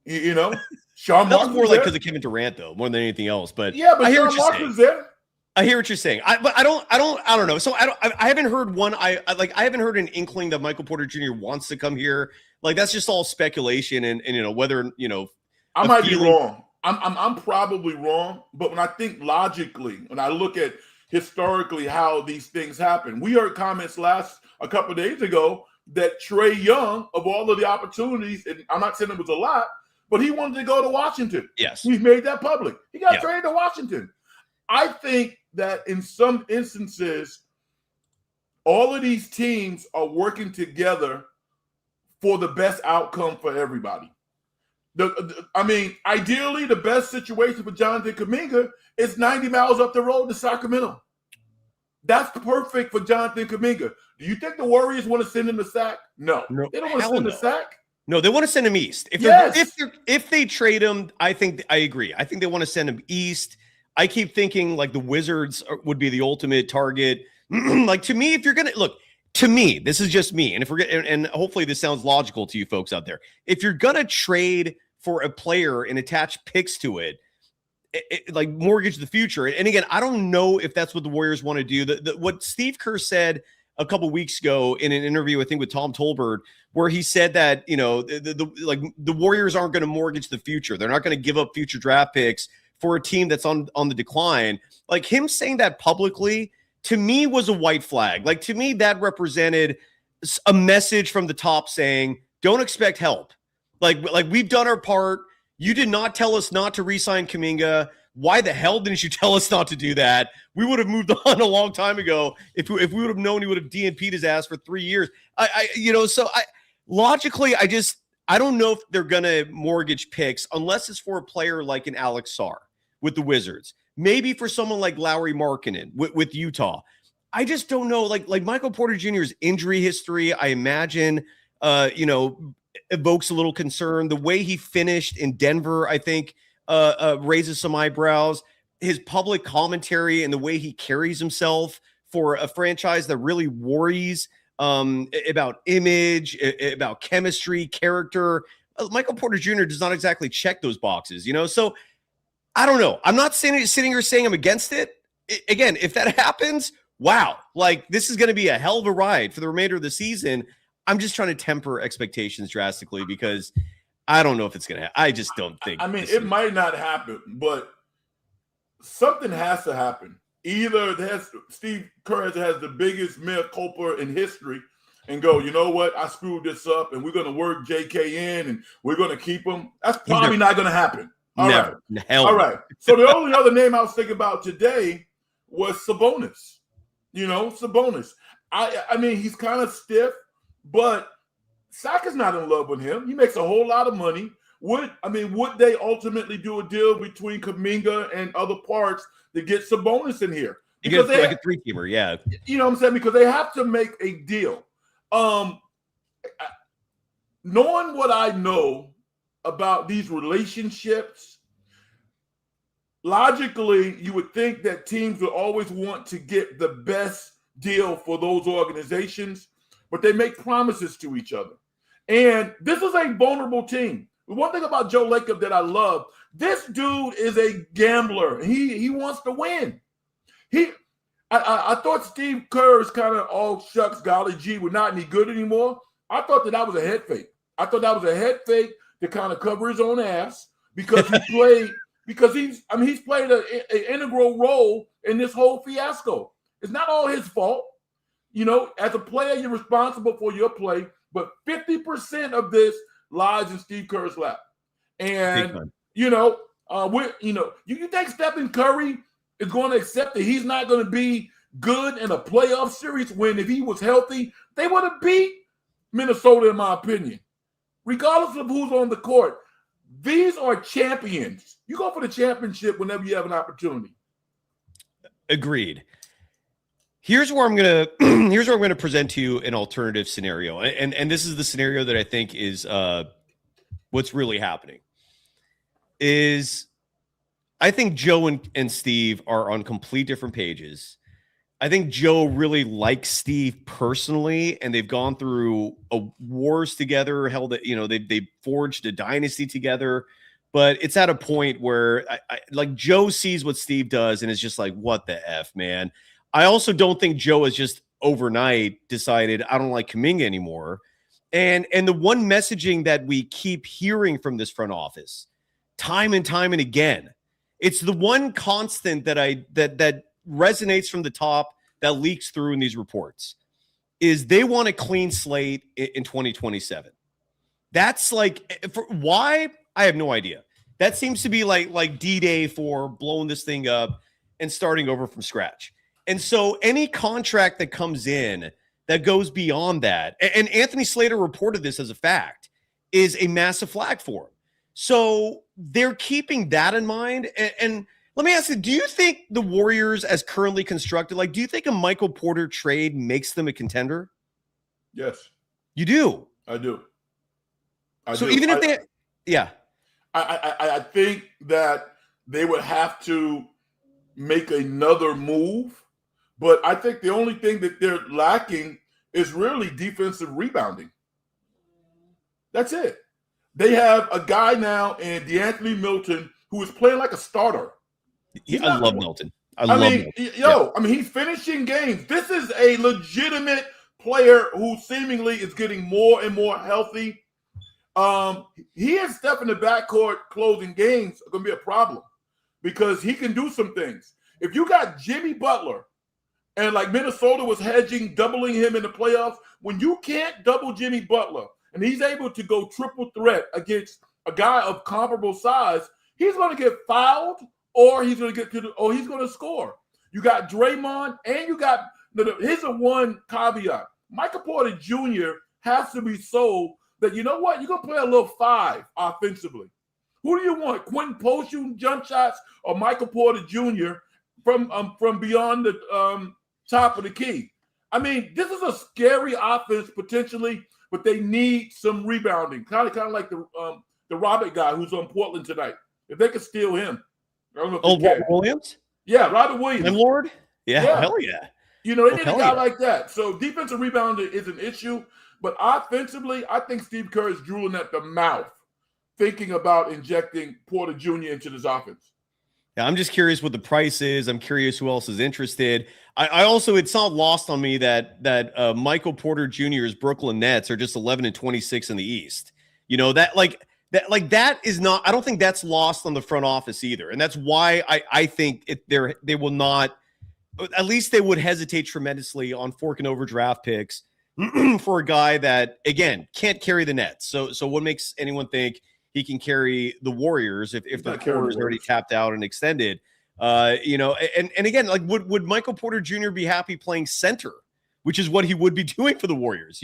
You know? Sean That Marks was more like because of Kevin Durant, though, more than anything else. But I hear Sean Marks is there. I hear what you're saying. I don't know. So I haven't heard one. I haven't heard an inkling that Michael Porter Jr. wants to come here. Like, that's just all speculation, and whether I might be wrong. I'm probably wrong, but when I think logically, when I look at historically how these things happen, we heard comments a couple of days ago that Trae Young, of all of the opportunities, and I'm not saying it was a lot, but he wanted to go to Washington. Yes, we've made that public. He got traded to Washington. I think that in some instances, all of these teams are working together for the best outcome for everybody. Ideally, the best situation for Jonathan Kuminga is 90 miles up the road to Sacramento. That's perfect for Jonathan Kuminga. Do you think the Warriors want to send him to Sac? No. They don't want to send him to Sac. No, they want to send him east. If they trade him, I agree. I think they want to send him east. I keep thinking like the Wizards would be the ultimate target. Like, to me, if you're going to look, to me, this is just me. And if and hopefully this sounds logical to you folks out there. If you're going to trade for a player and attach picks to it, like mortgage the future. And again, I don't know if that's what the Warriors want to do. What Steve Kerr said a couple weeks ago in an interview, I think with Tom Tolbert, where he said that, the Warriors aren't going to mortgage the future. They're not going to give up future draft picks for a team that's on the decline. Like, him saying that publicly, to me, was a white flag. Like, to me, that represented a message from the top saying, don't expect help. Like we've done our part. You did not tell us not to re-sign Kuminga. Why the hell didn't you tell us not to do that? We would have moved on a long time ago. If we would have known, he would have DNP'd his ass for 3 years. Logically, I don't know if they're going to mortgage picks unless it's for a player like an Alex Sarr with the Wizards. Maybe for someone like Lauri Markkanen with Utah. I just don't know. Like Michael Porter Jr.'s injury history, I imagine, evokes a little concern. The way he finished in Denver, I think, raises some eyebrows. His public commentary and the way he carries himself for a franchise that really worries about image, about chemistry, character. Michael Porter Jr. does not exactly check those boxes, So I don't know. I'm not sitting here saying I'm against it. Again, if that happens, wow. Like, this is going to be a hell of a ride for the remainder of the season. I'm just trying to temper expectations drastically because I don't know if it's going to happen. I just don't think. I mean, it might not happen, but something has to happen. Either Steve Kerr has the biggest mea culpa in history and go, you know what, I screwed this up and we're going to work JK in and we're going to keep him. That's probably not going to happen. All right. So the only other name I was thinking about today was Sabonis. Sabonis. I mean, he's kind of stiff, but Sack is not in love with him. He makes a whole lot of money. Would they ultimately do a deal between Kuminga and other parts to get Sabonis in here? Because they like a three-teamer, yeah. You know what I'm saying? Because they have to make a deal. Knowing what I know about these relationships, logically, you would think that teams would always want to get the best deal for those organizations, but they make promises to each other. And this is a vulnerable team. The one thing about Joe Lacob that I love, this dude is a gambler. He wants to win. I thought Steve Kerr's kind of all shucks, golly gee, we're not any good anymore. I thought that was a head fake. I thought that was a head fake to kind of cover his own ass because he played he's played an integral role in this whole fiasco. It's not all his fault. As a player, you're responsible for your play, but 50% of this lies in Steve Kerr's lap. And you think Stephen Curry is going to accept that he's not going to be good in a playoff series when if he was healthy, they would have beat Minnesota, in my opinion. Regardless of who's on the court, these are champions. You go for the championship whenever you have an opportunity. Agreed. Here's where I'm gonna present to you an alternative scenario, and this is the scenario that I think is what's really happening. Is I think Joe and Steve are on complete different pages. I think Joe really likes Steve personally, and they've gone through wars together. They forged a dynasty together. But it's at a point where like Joe sees what Steve does and is just like, what the F, man? I also don't think Joe has just overnight decided I don't like Kuminga anymore. And the one messaging that we keep hearing from this front office time and time and again, it's the one constant that resonates from the top that leaks through in these reports is they want a clean slate in 2027. That's why? I have no idea. That seems to be like D-Day for blowing this thing up and starting over from scratch. And so any contract that comes in that goes beyond that, and Anthony Slater reported this as a fact, is a massive flag for him. So they're keeping that in mind. And let me ask you, do you think the Warriors, as currently constructed, do you think a Michael Porter trade makes them a contender? Yes. You do? I do. Even if they – yeah. I think that they would have to make another move. But I think the only thing that they're lacking is really defensive rebounding. That's it. They have a guy now in DeAnthony Milton who is playing like a starter. Yeah, I love Milton. I mean, he's finishing games. This is a legitimate player who seemingly is getting more and more healthy. He and Steph in the backcourt closing games are going to be a problem because he can do some things. If you got Jimmy Butler, and like Minnesota was hedging, doubling him in the playoffs, when you can't double Jimmy Butler and he's able to go triple threat against a guy of comparable size, he's going to get fouled or he's going to score. You got Draymond and you got here's a one caveat. Michael Porter Jr. has to be sold that, you know what, you're going to play a little five offensively. Who do you want? Quentin Post shooting jump shots or Michael Porter Jr. from beyond the top of the key? I mean, this is a scary offense potentially, but they need some rebounding. Kind of like the Robert guy who's on Portland tonight. If they could steal him. I don't know if Robert Williams? Yeah, Robert Williams. And Lord? Yeah, hell yeah. They need a guy like that. So defensive rebounding is an issue, but offensively, I think Steve Kerr is drooling at the mouth, thinking about injecting Porter Jr. into this offense. Yeah, I'm just curious what the price is. I'm curious who else is interested. I also, it's not lost on me that Michael Porter Jr.'s Brooklyn Nets are just 11-26 in the East. That That is not, I don't think that's lost on the front office either. And that's why I think they will not, at least they would hesitate tremendously on forking over draft picks for a guy that, again, can't carry the Nets. So what makes anyone think he can carry the Warriors if the core is already tapped out and extended? And again, like would Michael Porter Jr. be happy playing center, which is what he would be doing for the Warriors,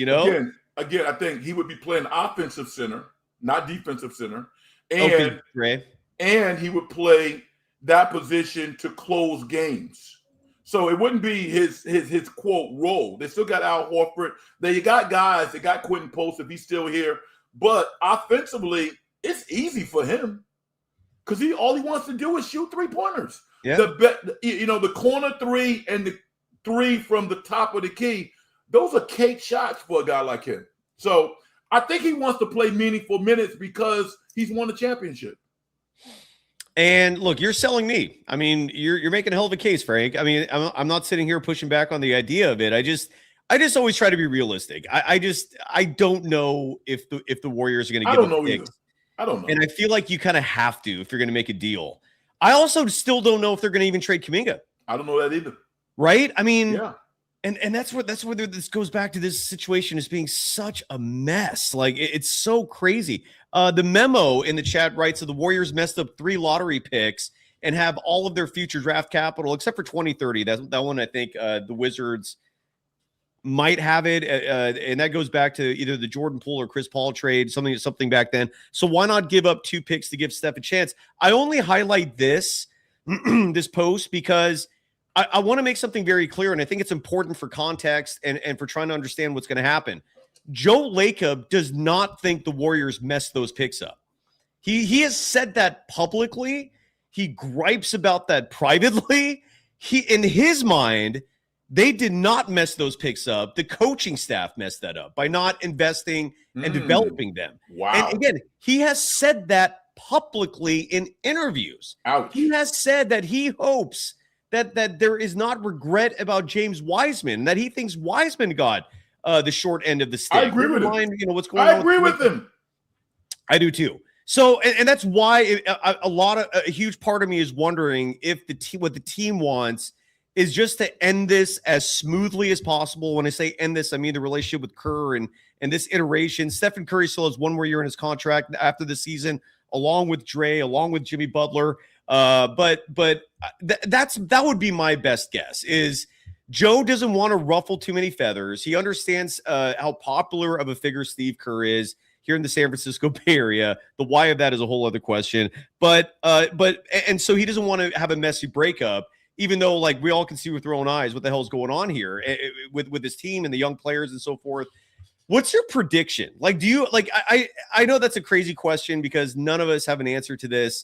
Again, I think he would be playing offensive center, not defensive center. And he would play that position to close games. So it wouldn't be his quote role. They still got Al Horford. They got guys. They got Quentin Post if he's still here. But offensively, it's easy for him because all he wants to do is shoot 3-pointers. Yeah. The corner three and the three from the top of the key. Those are cake shots for a guy like him. So I think he wants to play meaningful minutes because he's won a championship. And look, you're selling me. I mean, you're making a hell of a case, Frank. I mean, I'm not sitting here pushing back on the idea of it. I just always try to be realistic. I don't know if the Warriors are going to give up picks. I don't know. And I feel like you kind of have to if you're going to make a deal. I also still don't know if they're going to even trade Kuminga. I don't know that either. Right? I mean, yeah. And that's where this goes back to this situation as being such a mess. Like it's so crazy. The memo in the chat writes that the Warriors messed up 3 lottery picks and have all of their future draft capital except for 2030. That one I think the Wizards might have it, and that goes back to either the Jordan Poole or Chris Paul trade, something back then. So why not give up 2 picks to give Steph a chance? I only highlight this post because I want to make something very clear, and I think it's important for context and for trying to understand what's going to happen. Joe Lacob does not think the Warriors messed those picks up. He has said that publicly. He gripes about that privately. In his mind, they did not mess those picks up. The coaching staff messed that up by not investing and developing them. Wow. And again, he has said that publicly in interviews. Ouch. He has said that he hopes that there is not regret about James Wiseman, that he thinks Wiseman got the short end of the stick. I agree with him. What's going on? I agree with him. I do too. So, and that's why a huge part of me is wondering if what the team wants is just to end this as smoothly as possible. When I say end this, I mean the relationship with Kerr and this iteration. Stephen Curry still has 1 more year in his contract after the season, along with Dre, along with Jimmy Butler. But that would be my best guess. Is Joe doesn't want to ruffle too many feathers. He understands how popular of a figure Steve Kerr is here in the San Francisco Bay Area. The why of that is a whole other question. But so he doesn't want to have a messy breakup, even though like we all can see with our own eyes what the hell is going on here with his team and the young players and so forth. What's your prediction? Like, do you like? I know that's a crazy question because none of us have an answer to this.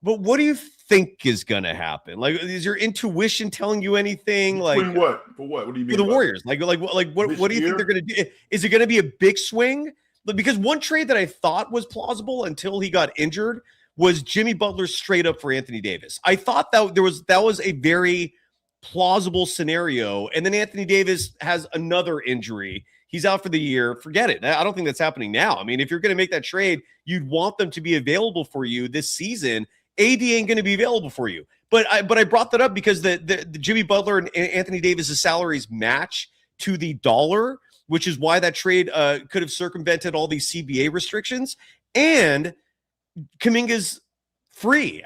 But what do you think is going to happen? Like, is your intuition telling you anything? Like, what? For what? What do you mean? For the Warriors? Like, what do you think they're going to do? Is it going to be a big swing? Because one trade that I thought was plausible until he got injured was Jimmy Butler straight up for Anthony Davis. I thought that was a very plausible scenario. And then Anthony Davis has another injury. He's out for the year. Forget it. I don't think that's happening now. I mean, if you're going to make that trade, you'd want them to be available for you this season. AD ain't going to be available for you. But I brought that up because the Jimmy Butler and Anthony Davis' salaries match to the dollar, which is why that trade could have circumvented all these CBA restrictions. And Kuminga's free,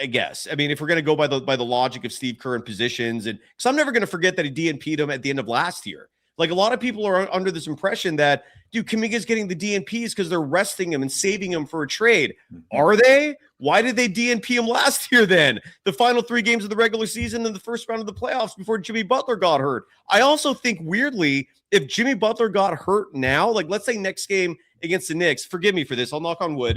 I guess. I mean, if we're going to go by the logic of Steve Kerr and positions, and because I'm never going to forget that he DNP'd him at the end of last year. Like a lot of people are under this impression that, dude, Kuminga's getting the DNPs because they're resting him and saving him for a trade. Are they? Why did they DNP him last year then? The final 3 games of the regular season and the first round of the playoffs before Jimmy Butler got hurt. I also think weirdly, if Jimmy Butler got hurt now, like let's say next game against the Knicks, forgive me for this, I'll knock on wood.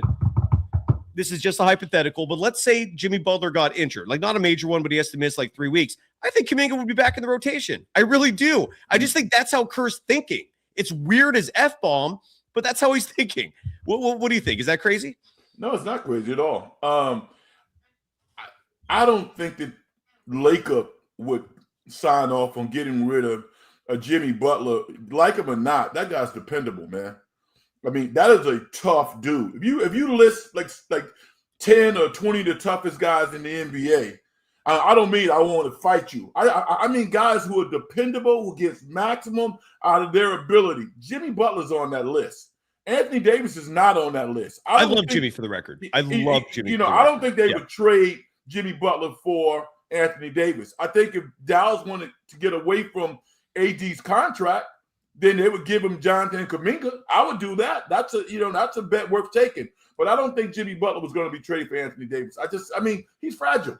This is just a hypothetical, but let's say Jimmy Butler got injured, like not a major one, but he has to miss like 3 weeks. I think Kuminga would be back in the rotation. I really do. I just think that's how Kerr's thinking. It's weird as F-bomb, but that's how he's thinking. What do you think? Is that crazy? No, it's not crazy at all. I don't think that Lacob would sign off on getting rid of Jimmy Butler. Like him or not, that guy's dependable, man. I mean, that is a tough dude. If you list like 10 or 20 of the toughest guys in the NBA, I don't mean I want to fight you. I mean guys who are dependable, who gets maximum out of their ability. Jimmy Butler's on that list. Anthony Davis is not on that list. I love Jimmy for the record. I love Jimmy. I don't think they would trade Jimmy Butler for Anthony Davis. I think if Dallas wanted to get away from AD's contract, then they would give him Jonathan Kuminga. I would do that. That's a bet worth taking. But I don't think Jimmy Butler was going to be traded for Anthony Davis. He's fragile.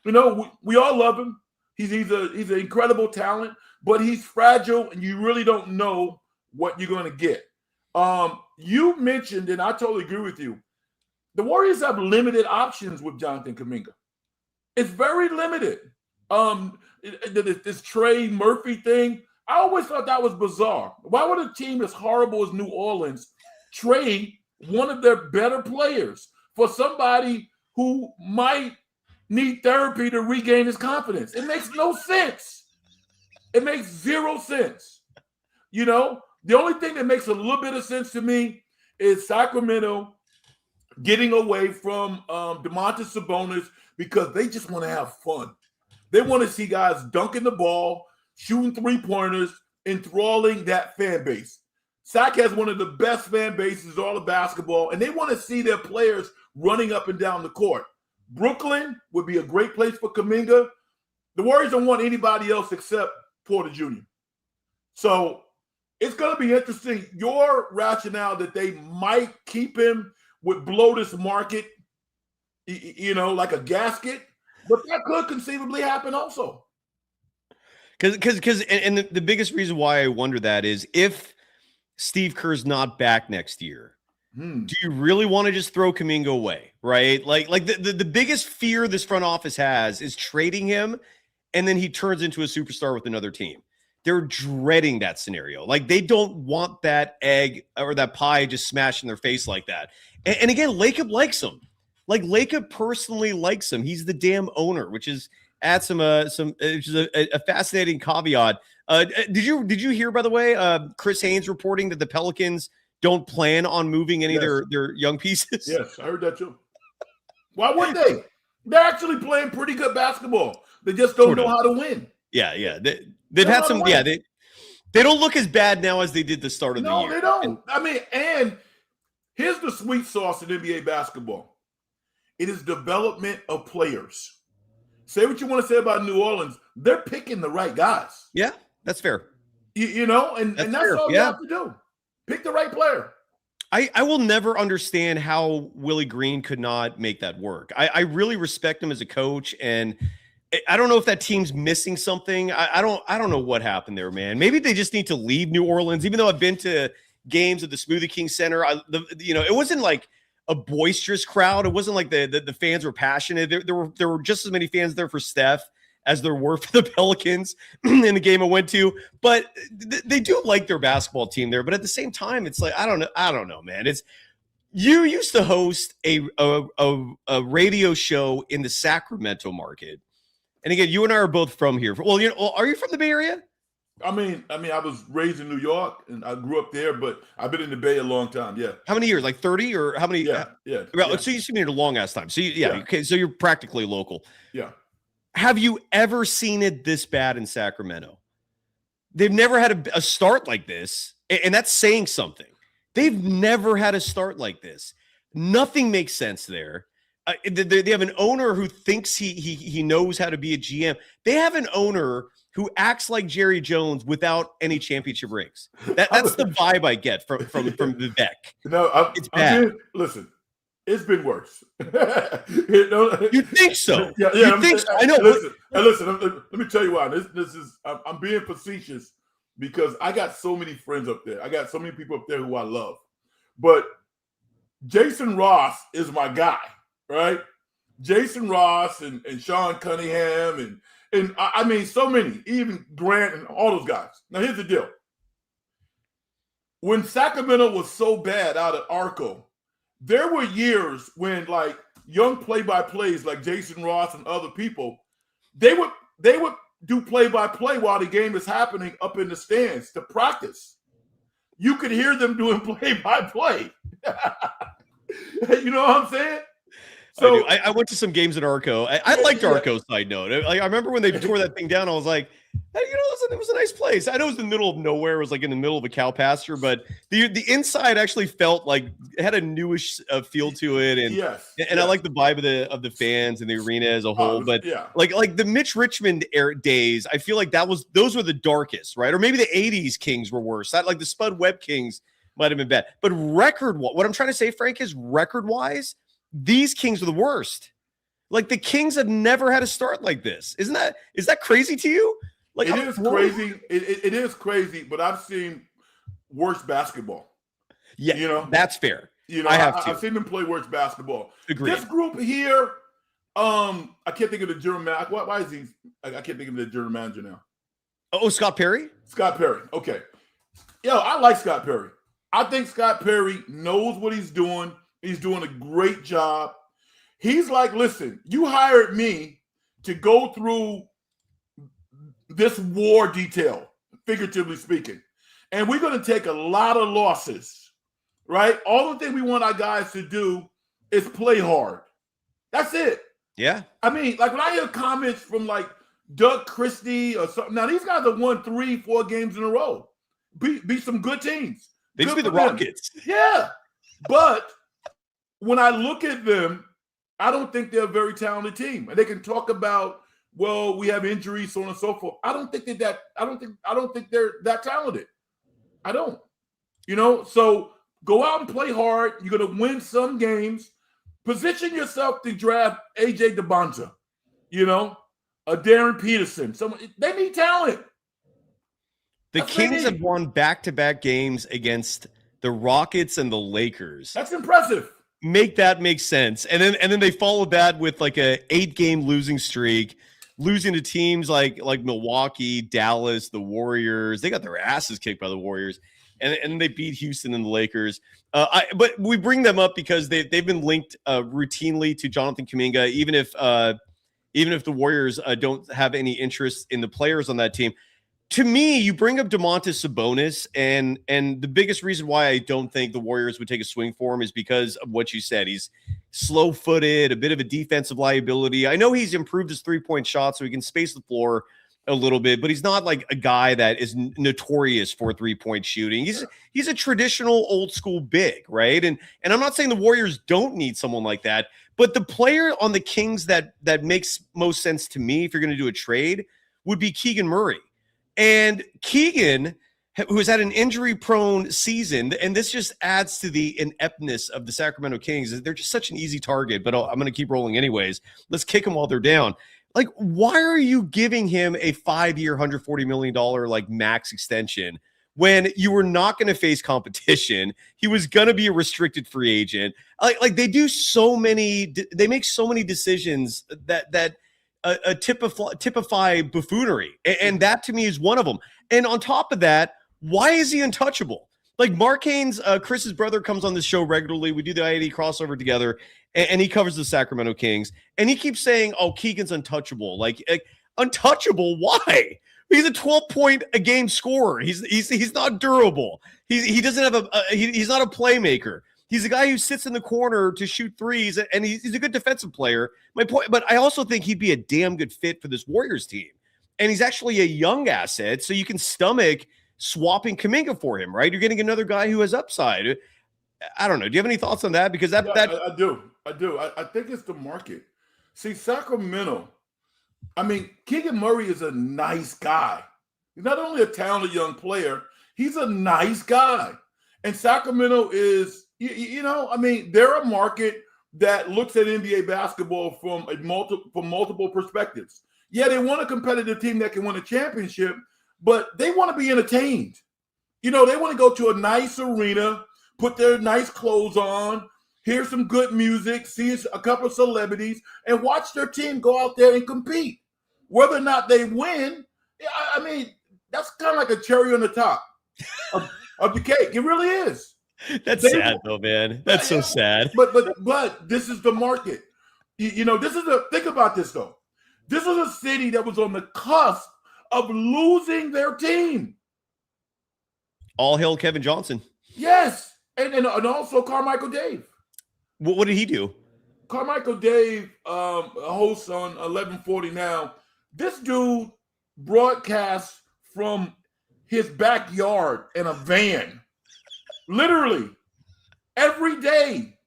We all love him. He's an incredible talent, but he's fragile, and you really don't know what you're going to get. You mentioned, and I totally agree with you, the Warriors have limited options with Jonathan Kuminga. It's very limited. This Trey Murphy thing, I always thought that was bizarre. Why would a team as horrible as New Orleans trade one of their better players for somebody who might need therapy to regain his confidence? It makes no sense. It makes zero sense. The only thing that makes a little bit of sense to me is Sacramento getting away from Domantas Sabonis because they just want to have fun. They want to see guys dunking the ball, shooting three-pointers, enthralling that fan base. Sac has one of the best fan bases in all of basketball, and they want to see their players running up and down the court. Brooklyn would be a great place for Kuminga. The Warriors don't want anybody else except Porter Jr. So it's going to be interesting. Your rationale that they might keep him would blow this market, like a gasket, but that could conceivably happen also. Because the biggest reason why I wonder that is if Steve Kerr's not back next year, do you really want to just throw Kuminga away, right? Like the biggest fear this front office has is trading him, and then he turns into a superstar with another team. They're dreading that scenario. Like, they don't want that egg or that pie just smashed in their face like that. And again, Lacob likes him. Like, Lacob personally likes him. He's the damn owner, which is which is a fascinating caveat. Did you hear, by the way, Chris Haynes reporting that the Pelicans don't plan on moving any of their young pieces? Yes, I heard that too. Why wouldn't they? They're actually playing pretty good basketball. They just don't know how to win. Yeah. They've had some. Yeah, they don't look as bad now as they did the start of the year. No, they don't. And here's the sweet sauce in NBA basketball. It is development of players. Say what you want to say about New Orleans. They're picking the right guys. Yeah, that's fair. And that's all you have to do. Pick the right player. I will never understand how Willie Green could not make that work. I really respect him as a coach, and I don't know if that team's missing something. I don't know what happened there, man. Maybe they just need to leave New Orleans. Even though I've been to games at the Smoothie King Center, it wasn't like a boisterous crowd. It wasn't like the fans were passionate. There were just as many fans there for Steph as there were for the Pelicans in the game I went to. But they do like their basketball team there. But at the same time, it's like I don't know, man. You used to host a radio show in the Sacramento market. And again, you and I are both from here. Well, are you from the Bay Area? I was raised in New York and I grew up there, but I've been in the Bay a long time. Yeah. How many years? Like 30 or how many? Yeah. So you've been here a long ass time. So okay. So you're practically local. Yeah. Have you ever seen it this bad in Sacramento? They've never had a start like this, and that's saying something. They've never had a start like this. Nothing makes sense there. They have an owner who thinks he knows how to be a GM. They have an owner who acts like Jerry Jones without any championship rings. That's the vibe I get from Vivek. It's bad. Listen, it's been worse. You think so? Yeah. You think so? I know. Listen. Let me tell you why. This is. I'm being facetious because I got so many friends up there. I got so many people up there who I love. But Jason Ross is my guy, right? Jason Ross and Sean Cunningham and I mean so many, even Grant and all those guys. Now here's the deal. When Sacramento was so bad out at Arco, there were years when like young play-by-plays like Jason Ross and other people, they would do play-by-play while the game is happening up in the stands to practice. you could hear them doing play-by-play. You know what I'm saying? So I went to some games at Arco. I liked Arco. Side note, I remember when they tore that thing down. I was like, hey, it was a nice place. I know it was in the middle of nowhere. It was like in the middle of a cow pasture, but the inside actually felt like it had a newish feel to it, and I like the vibe of the fans and the arena as a whole. But like the Mitch Richmond days, I feel like those were the darkest, right? Or maybe the '80s Kings were worse. Like the Spud Webb Kings might have been bad, but what I'm trying to say, Frank, is record-wise, these Kings are the worst. Like the Kings have never had a start like this. Is that crazy to you? Like it is crazy. It is crazy, but I've seen worse basketball. Yeah, that's fair. I've seen them play worse basketball. Agreed. This group here, I can't think of the general manager. Why is he? I can't think of the general manager now. Oh, Scott Perry? Scott Perry. Okay. I like Scott Perry. I think Scott Perry knows what he's doing. He's doing a great job. He's like, listen, you hired me to go through this war detail, figuratively speaking. And we're going to take a lot of losses, right? All the thing we want our guys to do is play hard. That's it. Yeah. I mean, like when I hear comments from like Doug Christie or something, now these guys have won 3-4 games in a row. Beat some good teams. They used to be the Rockets. Yeah. But when I look at them, I don't think they're a very talented team. And they can talk about, well, we have injuries, so on and so forth. I don't think they're that talented. I don't. So go out and play hard. You're gonna win some games. Position yourself to draft AJ DeBonta, a Darren Peterson. They need talent. The Kings have won back-to-back games against the Rockets and the Lakers. That's impressive. Make that make sense. And then they followed that with like a 8-game losing streak, losing to teams like Milwaukee, Dallas, the Warriors. They got their asses kicked by the Warriors. And they beat Houston and the Lakers. But we bring them up because they've been linked routinely to Jonathan Kuminga, even if the Warriors don't have any interest in the players on that team. To me, you bring up Domantas Sabonis, and the biggest reason why I don't think the Warriors would take a swing for him is because of what you said. He's slow-footed, a bit of a defensive liability. I know he's improved his three-point shot so he can space the floor a little bit, but he's not like a guy that is notorious for three-point shooting. He's a traditional old-school big, right? And I'm not saying the Warriors don't need someone like that, but the player on the Kings that makes most sense to me if you're going to do a trade would be Keegan Murray. And Keegan, who has had an injury-prone season, and this just adds to the ineptness of the Sacramento Kings. They're just such an easy target, but I'm going to keep rolling anyways. Let's kick them while they're down. Like, why are you giving him a 5-year, $140 million like max extension when you were not going to face competition? He was going to be a restricted free agent. Like they make so many decisions that typify buffoonery. And that to me is one of them. And on top of that, why is he untouchable? Like Mark Haynes, Chris's brother, comes on this show regularly. We do the IAD crossover together, and he covers the Sacramento Kings. And he keeps saying, "Oh, Keegan's untouchable." Like untouchable? Why? He's a 12-point-a-game scorer. He's not durable. He doesn't have he's not a playmaker. He's a guy who sits in the corner to shoot threes, and he's a good defensive player. My point, but I also think he'd be a damn good fit for this Warriors team. And he's actually a young asset, so you can stomach swapping Kuminga for him, right? You're getting another guy who has upside. I don't know. Do you have any thoughts on that? Because I do. I think it's the market. See, Sacramento, I mean, Keegan Murray is a nice guy. He's not only a talented young player, he's a nice guy. And Sacramento is, I mean, they're a market that looks at NBA basketball from multiple perspectives. Yeah, they want a competitive team that can win a championship, but they want to be entertained. They want to go to a nice arena, put their nice clothes on, hear some good music, see a couple of celebrities, and watch their team go out there and compete. Whether or not they win, I mean, that's kind of like a cherry on the top of the cake. It really is. That's sad, though, man. That's so sad. But this is the market. Think about this, though. This was a city that was on the cusp of losing their team. All hail Kevin Johnson. Yes. And also Carmichael Dave. What did he do? Carmichael Dave, a host on 1140 Now. This dude broadcasts from his backyard in a van, literally every day,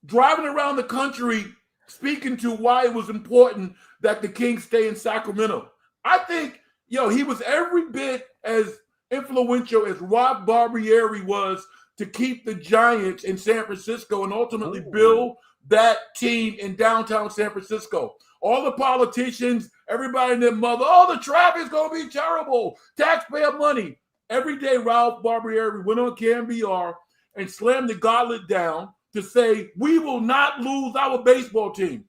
driving around the country, speaking to why it was important that the Kings stay in Sacramento. I think, he was every bit as influential as Rob Barbieri was to keep the Giants in San Francisco and ultimately build that team in downtown San Francisco. All the politicians, everybody and their mother, the traffic's going to be terrible. Taxpayer money. Every day, Ralph Barbieri went on KMBR and slammed the gauntlet down to say, we will not lose our baseball team.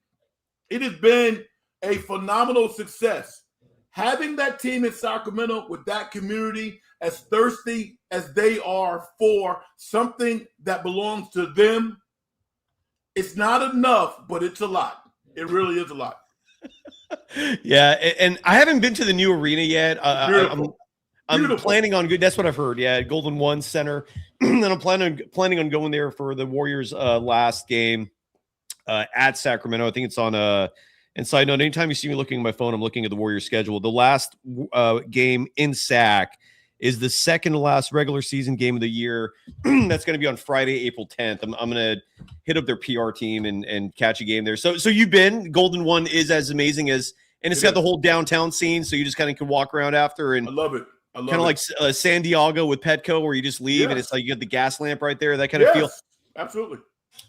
It has been a phenomenal success. Having that team in Sacramento with that community as thirsty as they are for something that belongs to them, it's not enough, but it's a lot. It really is a lot. Yeah, and I haven't been to the new arena yet. I'm planning on good. That's what I've heard. Yeah, Golden One Center, and I'm planning on going there for the Warriors' last game at Sacramento. I think it's on And side note, anytime you see me looking at my phone, I'm looking at the Warriors schedule. The last game in Sac is the second to last regular season game of the year. That's going to be on Friday, April 10th. I'm going to hit up their PR team and catch a game there. So you've been. Golden One is as amazing as, and it's got the whole downtown scene, so you just kind of can walk around after. And I love it. Kind of like San Diego with Petco, where you just leave and it's like you got the gas lamp right there. That kind of feel. Absolutely.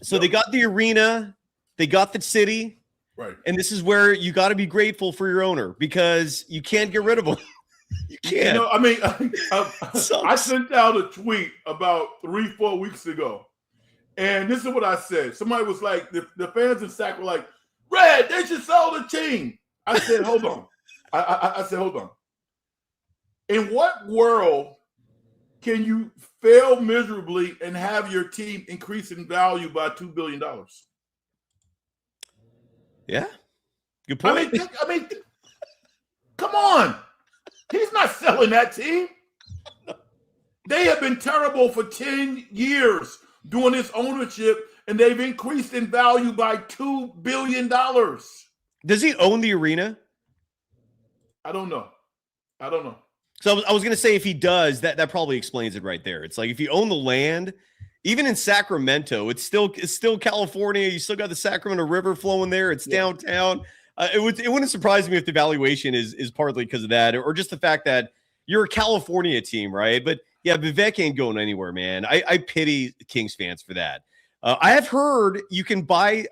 So they got the arena, they got the city. Right. And this is where you got to be grateful for your owner because you can't get rid of him. You can't. I sent out a tweet about 3-4 weeks ago. And this is what I said. Somebody was like, the fans in Sac were like, Red, they should sell the team. I said, hold on. I said, hold on. In what world can you fail miserably and have your team increase in value by $2 billion? Yeah, good point. I mean, come on. He's not selling that team. They have been terrible for 10 years doing this ownership, and they've increased in value by $2 billion. Does he own the arena? I don't know. So I was going to say if he does, that probably explains it right there. It's like if you own the land, even in Sacramento, it's still California. You still got the Sacramento River flowing there. It's downtown. It wouldn't surprise me if the valuation is partly because of that, or just the fact that you're a California team, right? But yeah, Vivek ain't going anywhere, man. I pity Kings fans for that. I have heard you can buy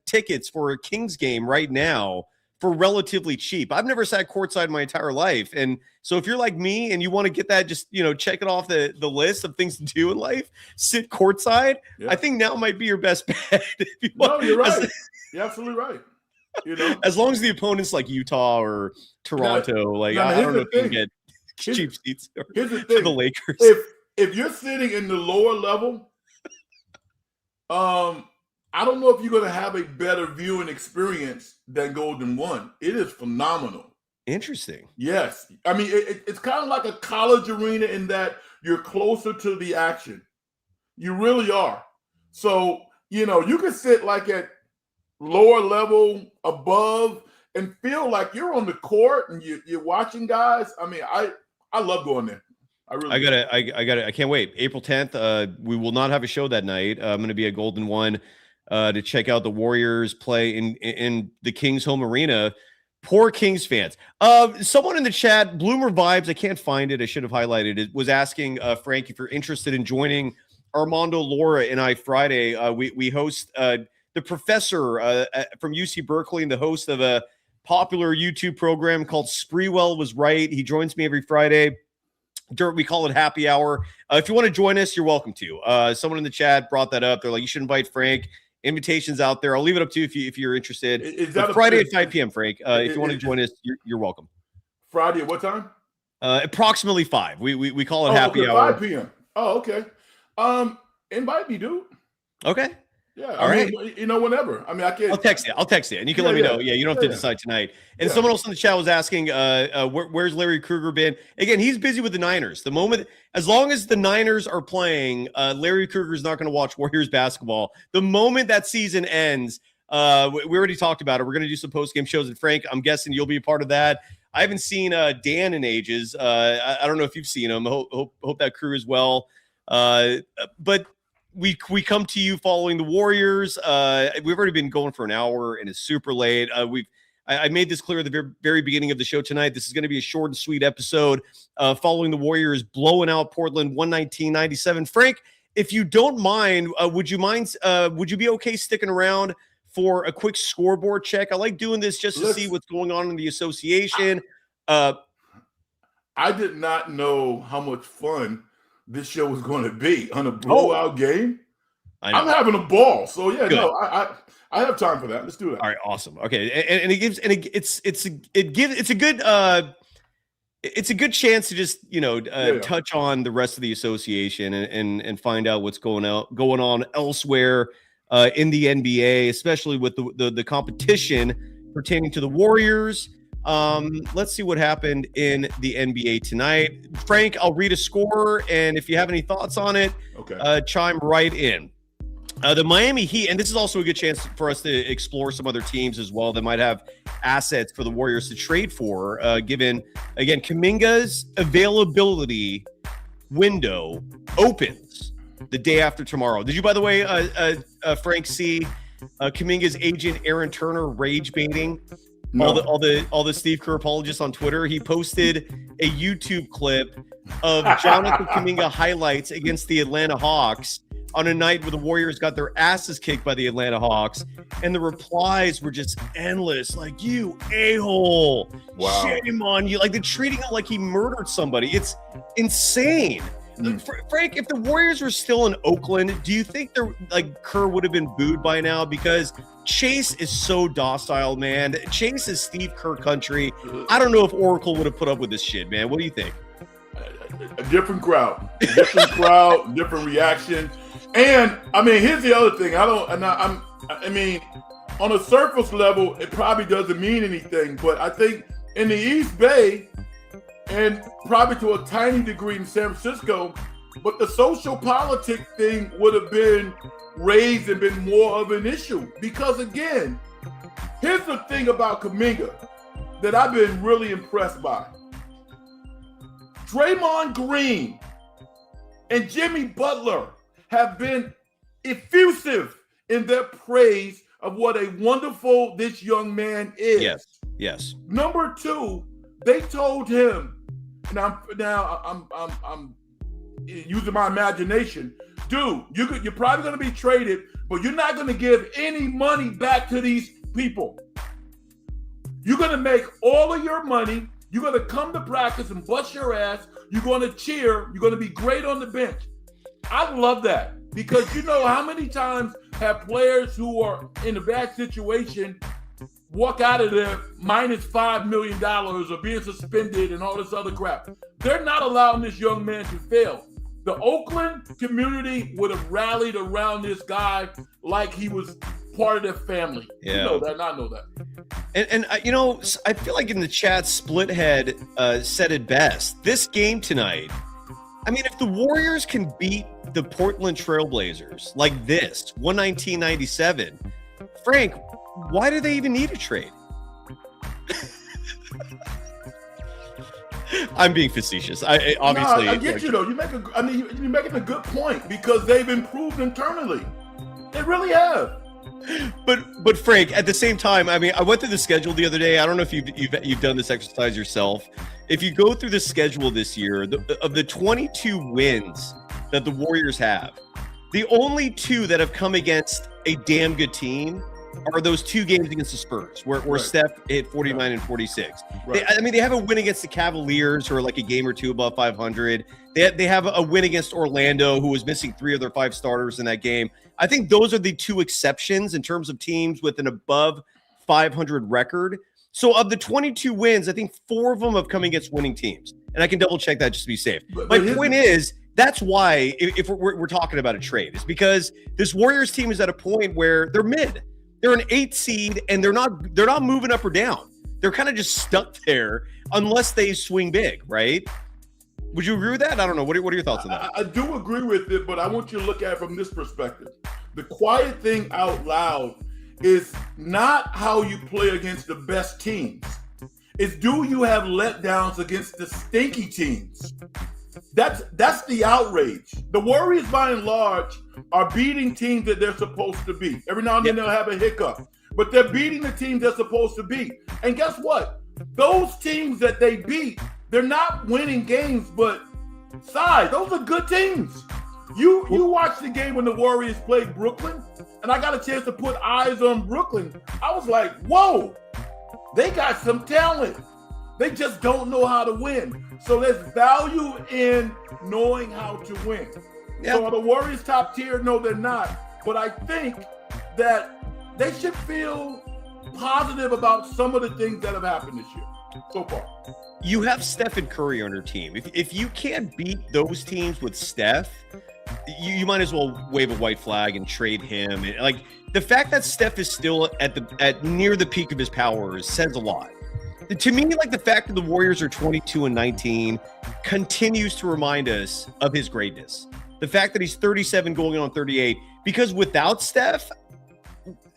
tickets for a Kings game right now for relatively cheap. I've never sat courtside my entire life. And so if you're like me and you want to get that, just, check it off the list of things to do in life, sit courtside. Yeah. I think now might be your best bet. You're right. You're absolutely right. As long as the opponent's like Utah or Toronto, I don't know if you can get cheap seats here's the thing. For the Lakers. If you're sitting in the lower level, I don't know if you're going to have a better viewing experience than Golden One. It is phenomenal. Interesting. Yes. I mean, it's kind of like a college arena in that you're closer to the action. You really are. So, you can sit like at lower level above and feel like you're on the court and you're watching guys. I mean, I love going there. I can't wait. April 10th. We will not have a show that night. I'm going to be at Golden One to check out the Warriors play in the Kings home arena. Poor Kings fans. Someone in the chat, Bloomer Vibes, I can't find it. I should have highlighted it. Was asking Frank if you're interested in joining Armando, Laura, and I Friday. We host the professor from UC Berkeley and the host of a popular YouTube program called Spreewell Was Right. He joins me every Friday. We call it Happy Hour. If you want to join us, you're welcome to. Someone in the chat brought that up. They're like, you should invite Frank. Invitations out there. I'll leave it up to you if you're interested. Is that Friday at 5 p.m., Frank? If you want to join us, you're welcome. Friday at what time? Approximately 5. We call it Happy Hour. 5 p.m. Oh, okay. Invite me, dude. Okay. Yeah, All right. whenever. I mean, I can't. I'll text you, and you can let me know. Yeah, you don't have to decide tonight. And someone else in the chat was asking, where's Larry Krueger been? Again, he's busy with the Niners. As long as the Niners are playing, Larry Krueger is not going to watch Warriors basketball. The moment that season ends, we already talked about it. We're going to do some post-game shows. And Frank, I'm guessing you'll be a part of that. I haven't seen Dan in ages. I don't know if you've seen him. Hope that crew is well. But we come to you following the Warriors. We've already been going for an hour, and it's super late. I made this clear at the very beginning of the show tonight. This is going to be a short and sweet episode following the Warriors blowing out Portland 119-97. Frank, if you don't mind, would you be okay sticking around for a quick scoreboard check? I like doing this just to see what's going on in the association. I did not know how much fun this show was going to be on a blowout game. I'm having a ball. So yeah, good. No, I have time for that. Let's do that. All right, awesome. Okay, and it's a good chance to just touch on the rest of the association and find out what's going on elsewhere in the NBA, especially with the competition pertaining to the Warriors. Let's see what happened in the NBA tonight. Frank, I'll read a score, and if you have any thoughts on it, chime right in. The Miami Heat, and this is also a good chance for us to explore some other teams as well that might have assets for the Warriors to trade for, given, again, Kuminga's availability window opens the day after tomorrow. Did you, by the way, Frank, see Kuminga's agent Aaron Turner rage baiting all the Steve Kerr apologists on Twitter? He posted a YouTube clip of Jonathan Kuminga highlights against the Atlanta Hawks on a night where the Warriors got their asses kicked by the Atlanta Hawks, and the replies were just endless. Like, you a-hole. Wow. Shame on you. Like, they're treating him like he murdered somebody. It's insane. Frank, if the Warriors were still in Oakland, do you think Kerr would have been booed by now? Because Chase is so docile, man. Chase is Steve Kerr country. I don't know if Oracle would have put up with this shit, man. What do you think? A different crowd, different reaction. And I mean, here's the other thing. I mean, on a surface level, it probably doesn't mean anything. But I think in the East Bay, and probably to a tiny degree in San Francisco, but the social politic thing would have been raised and been more of an issue. Because again, here's the thing about Kuminga that I've been really impressed by. Draymond Green and Jimmy Butler have been effusive in their praise of what a wonderful this young man is. Yes. Number two, they told him, and I'm using my imagination, dude, you're probably going to be traded, but you're not going to give any money back to these people. You're going to make all of your money. You're going to come to practice and bust your ass. You're going to cheer. You're going to be great on the bench. I love that, because you know how many times have players who are in a bad situation walk out of there minus $5 million or being suspended and all this other crap. They're not allowing this young man to fail. The Oakland community would have rallied around this guy like he was part of their family. Yeah. You know that, and I know that. And I feel like in the chat, Splithead said it best. This game tonight, I mean, if the Warriors can beat the Portland Trailblazers like this, 119-97, Frank, why do they even need a trade? I'm being facetious. I get you though. You're making a good point, because they've improved internally. They really have. But Frank, at the same time, I mean, I went through the schedule the other day. I don't know if you've done this exercise yourself. If you go through the schedule this year, of the 22 wins that the Warriors have, the only two that have come against a damn good team are those two games against the Spurs, where Steph hit 49 and 46. Right. They have a win against the Cavaliers, who are like a game or two above 500. They have a win against Orlando, who was missing 3 of their 5 starters in that game. I think those are the two exceptions in terms of teams with an above 500 record. So of the 22 wins, I think 4 of them have come against winning teams. And I can double check that just to be safe. My point is, That's why if we're talking about a trade, it's because this Warriors team is at a point where they're mid. They're an 8 seed, and they're not moving up or down. They're kind of just stuck there unless they swing big, right? Would you agree with that? I don't know. What are your thoughts on that? I do agree with it, but I want you to look at it from this perspective. The quiet thing out loud is not how you play against the best teams. It's do you have letdowns against the stinky teams? That's the outrage. The Warriors, by and large, are beating teams that they're supposed to beat. Every now and then they'll have a hiccup, but they're beating the teams they're supposed to beat. And guess what? Those teams that they beat, they're not winning games, but those are good teams. You watched the game when the Warriors played Brooklyn, and I got a chance to put eyes on Brooklyn. I was like, whoa, they got some talent. They just don't know how to win. So there's value in knowing how to win. Yep. So are the Warriors top tier? No, they're not. But I think that they should feel positive about some of the things that have happened this year so far. You have Steph and Curry on your team. If you can't beat those teams with Steph, you might as well wave a white flag and trade him. And like the fact that Steph is still at near the peak of his powers says a lot. To me, like the fact that the Warriors are 22-19 continues to remind us of his greatness. The fact that he's 37 going on 38, because without Steph,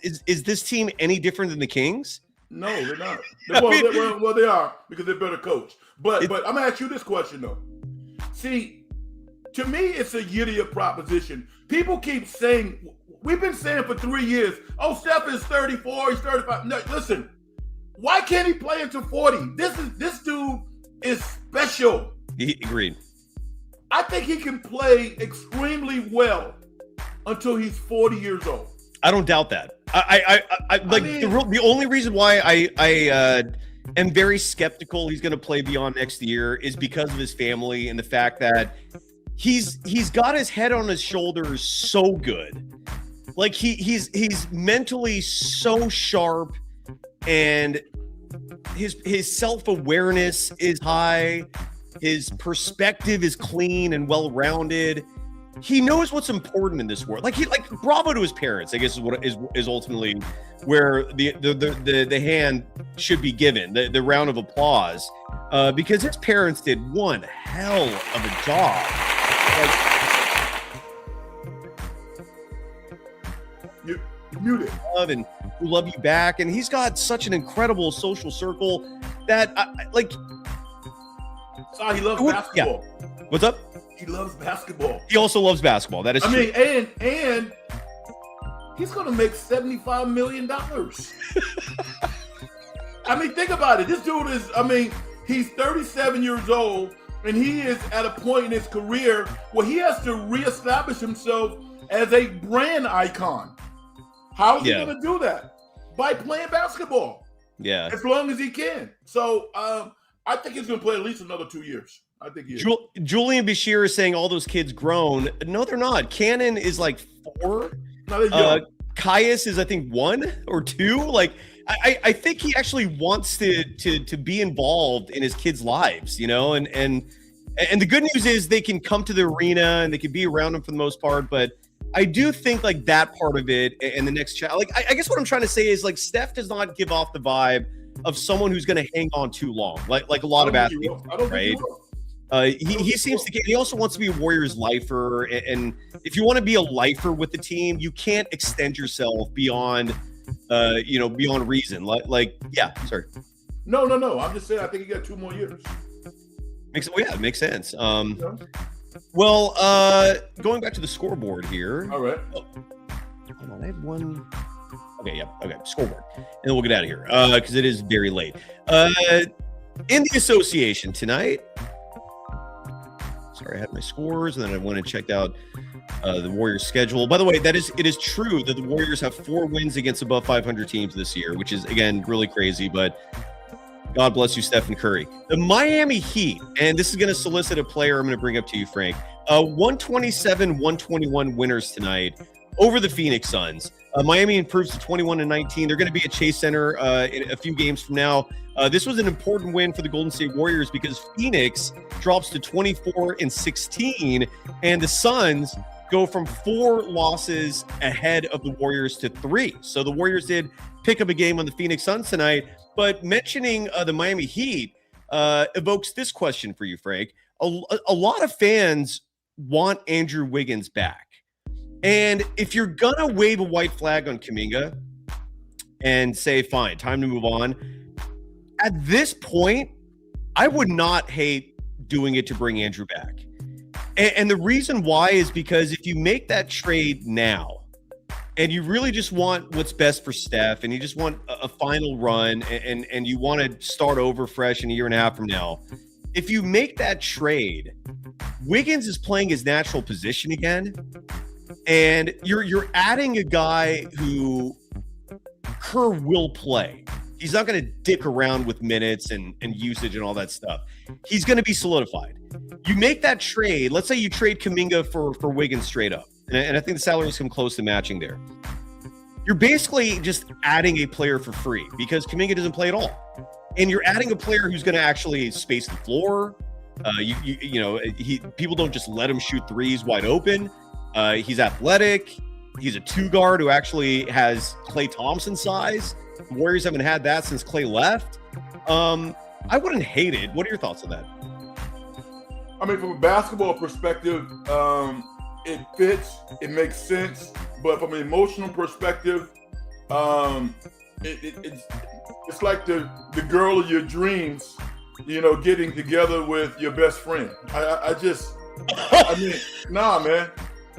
is this team any different than the Kings? No, they're not. Well, they are because they're better coached. But I'm gonna ask you this question though. See, to me, it's a idiot proposition. People keep saying, we've been saying for 3 years, oh, Steph is 34, he's 35. No, listen, why can't he play until 40? This dude is special. Agreed. I think he can play extremely well until he's 40 years old. I don't doubt that. The only reason why I am very skeptical he's going to play beyond next year is because of his family and the fact that he's got his head on his shoulders so good. Like he's mentally so sharp, and his self-awareness is high. His perspective is clean and well-rounded. He knows what's important in this world. Like bravo to his parents, I guess is what is ultimately where the hand should be given, the round of applause, because his parents did one hell of a job. You muted. Love you back, and he's got such an incredible social circle that he loves basketball. Yeah. What's up? He loves basketball. He also loves basketball. That is true. And he's going to make $75 million. Think about it. This dude is, he's 37 years old, and he is at a point in his career where he has to reestablish himself as a brand icon. How is he going to do that? By playing basketball. Yeah. As long as he can. So I think he's going to play at least another 2 years. I think he is. Julian Bashir is saying all those kids grown. No, they're not. Cannon is like 4. No, they're young. Caius is, I think, 1 or 2. I think he actually wants to be involved in his kids' lives, and the good news is they can come to the arena and they can be around him for the most part. But I do think that part of it and the next child, I guess what I'm trying to say is Steph does not give off the vibe of someone who's going to hang on too long, like a lot of athletes, right? He seems to get. He also wants to be a Warriors lifer, and if you want to be a lifer with the team, you can't extend yourself beyond, beyond reason. Sorry. No. I'm just saying. I think he got 2 more years. It makes sense. Well, going back to the scoreboard here. All right. Oh, hold on, I had one. Okay, yeah. Okay, scoreboard, and then we'll get out of here because it is very late. In the association tonight. Sorry, I had my scores, and then I went and checked out the Warriors' schedule. By the way, it is true that the Warriors have 4 wins against above 500 teams this year, which is, again, really crazy, but God bless you, Stephen Curry. The Miami Heat, and this is going to solicit a player I'm going to bring up to you, Frank. 127-121 winners tonight over the Phoenix Suns. Miami improves to 21-19. They're going to be at Chase Center in a few games from now. This was an important win for the Golden State Warriors because Phoenix drops to 24-16, and the Suns go from 4 losses ahead of the Warriors to 3. So the Warriors did pick up a game on the Phoenix Suns tonight. But mentioning the Miami Heat evokes this question for you, Frank. A lot of fans want Andrew Wiggins back. And if you're going to wave a white flag on Kuminga and say, fine, time to move on, at this point, I would not hate doing it to bring Andrew back. And the reason why is because if you make that trade now and you really just want what's best for Steph and you just want a final run and you want to start over fresh in a year and a half from now, if you make that trade, Wiggins is playing his natural position again. And you're adding a guy who Kerr will play. He's not going to dick around with minutes and usage and all that stuff. He's going to be solidified. You make that trade. Let's say you trade Kuminga for Wiggins straight up. And I think the salaries come close to matching there. You're basically just adding a player for free because Kuminga doesn't play at all. And you're adding a player who's going to actually space the floor. People don't just let him shoot threes wide open. He's athletic. He's a 2-guard who actually has Klay Thompson size. The Warriors haven't had that since Klay left. I wouldn't hate it. What are your thoughts on that? I mean, from a basketball perspective, it fits. It makes sense. But from an emotional perspective, it's like the girl of your dreams, getting together with your best friend. Nah, man.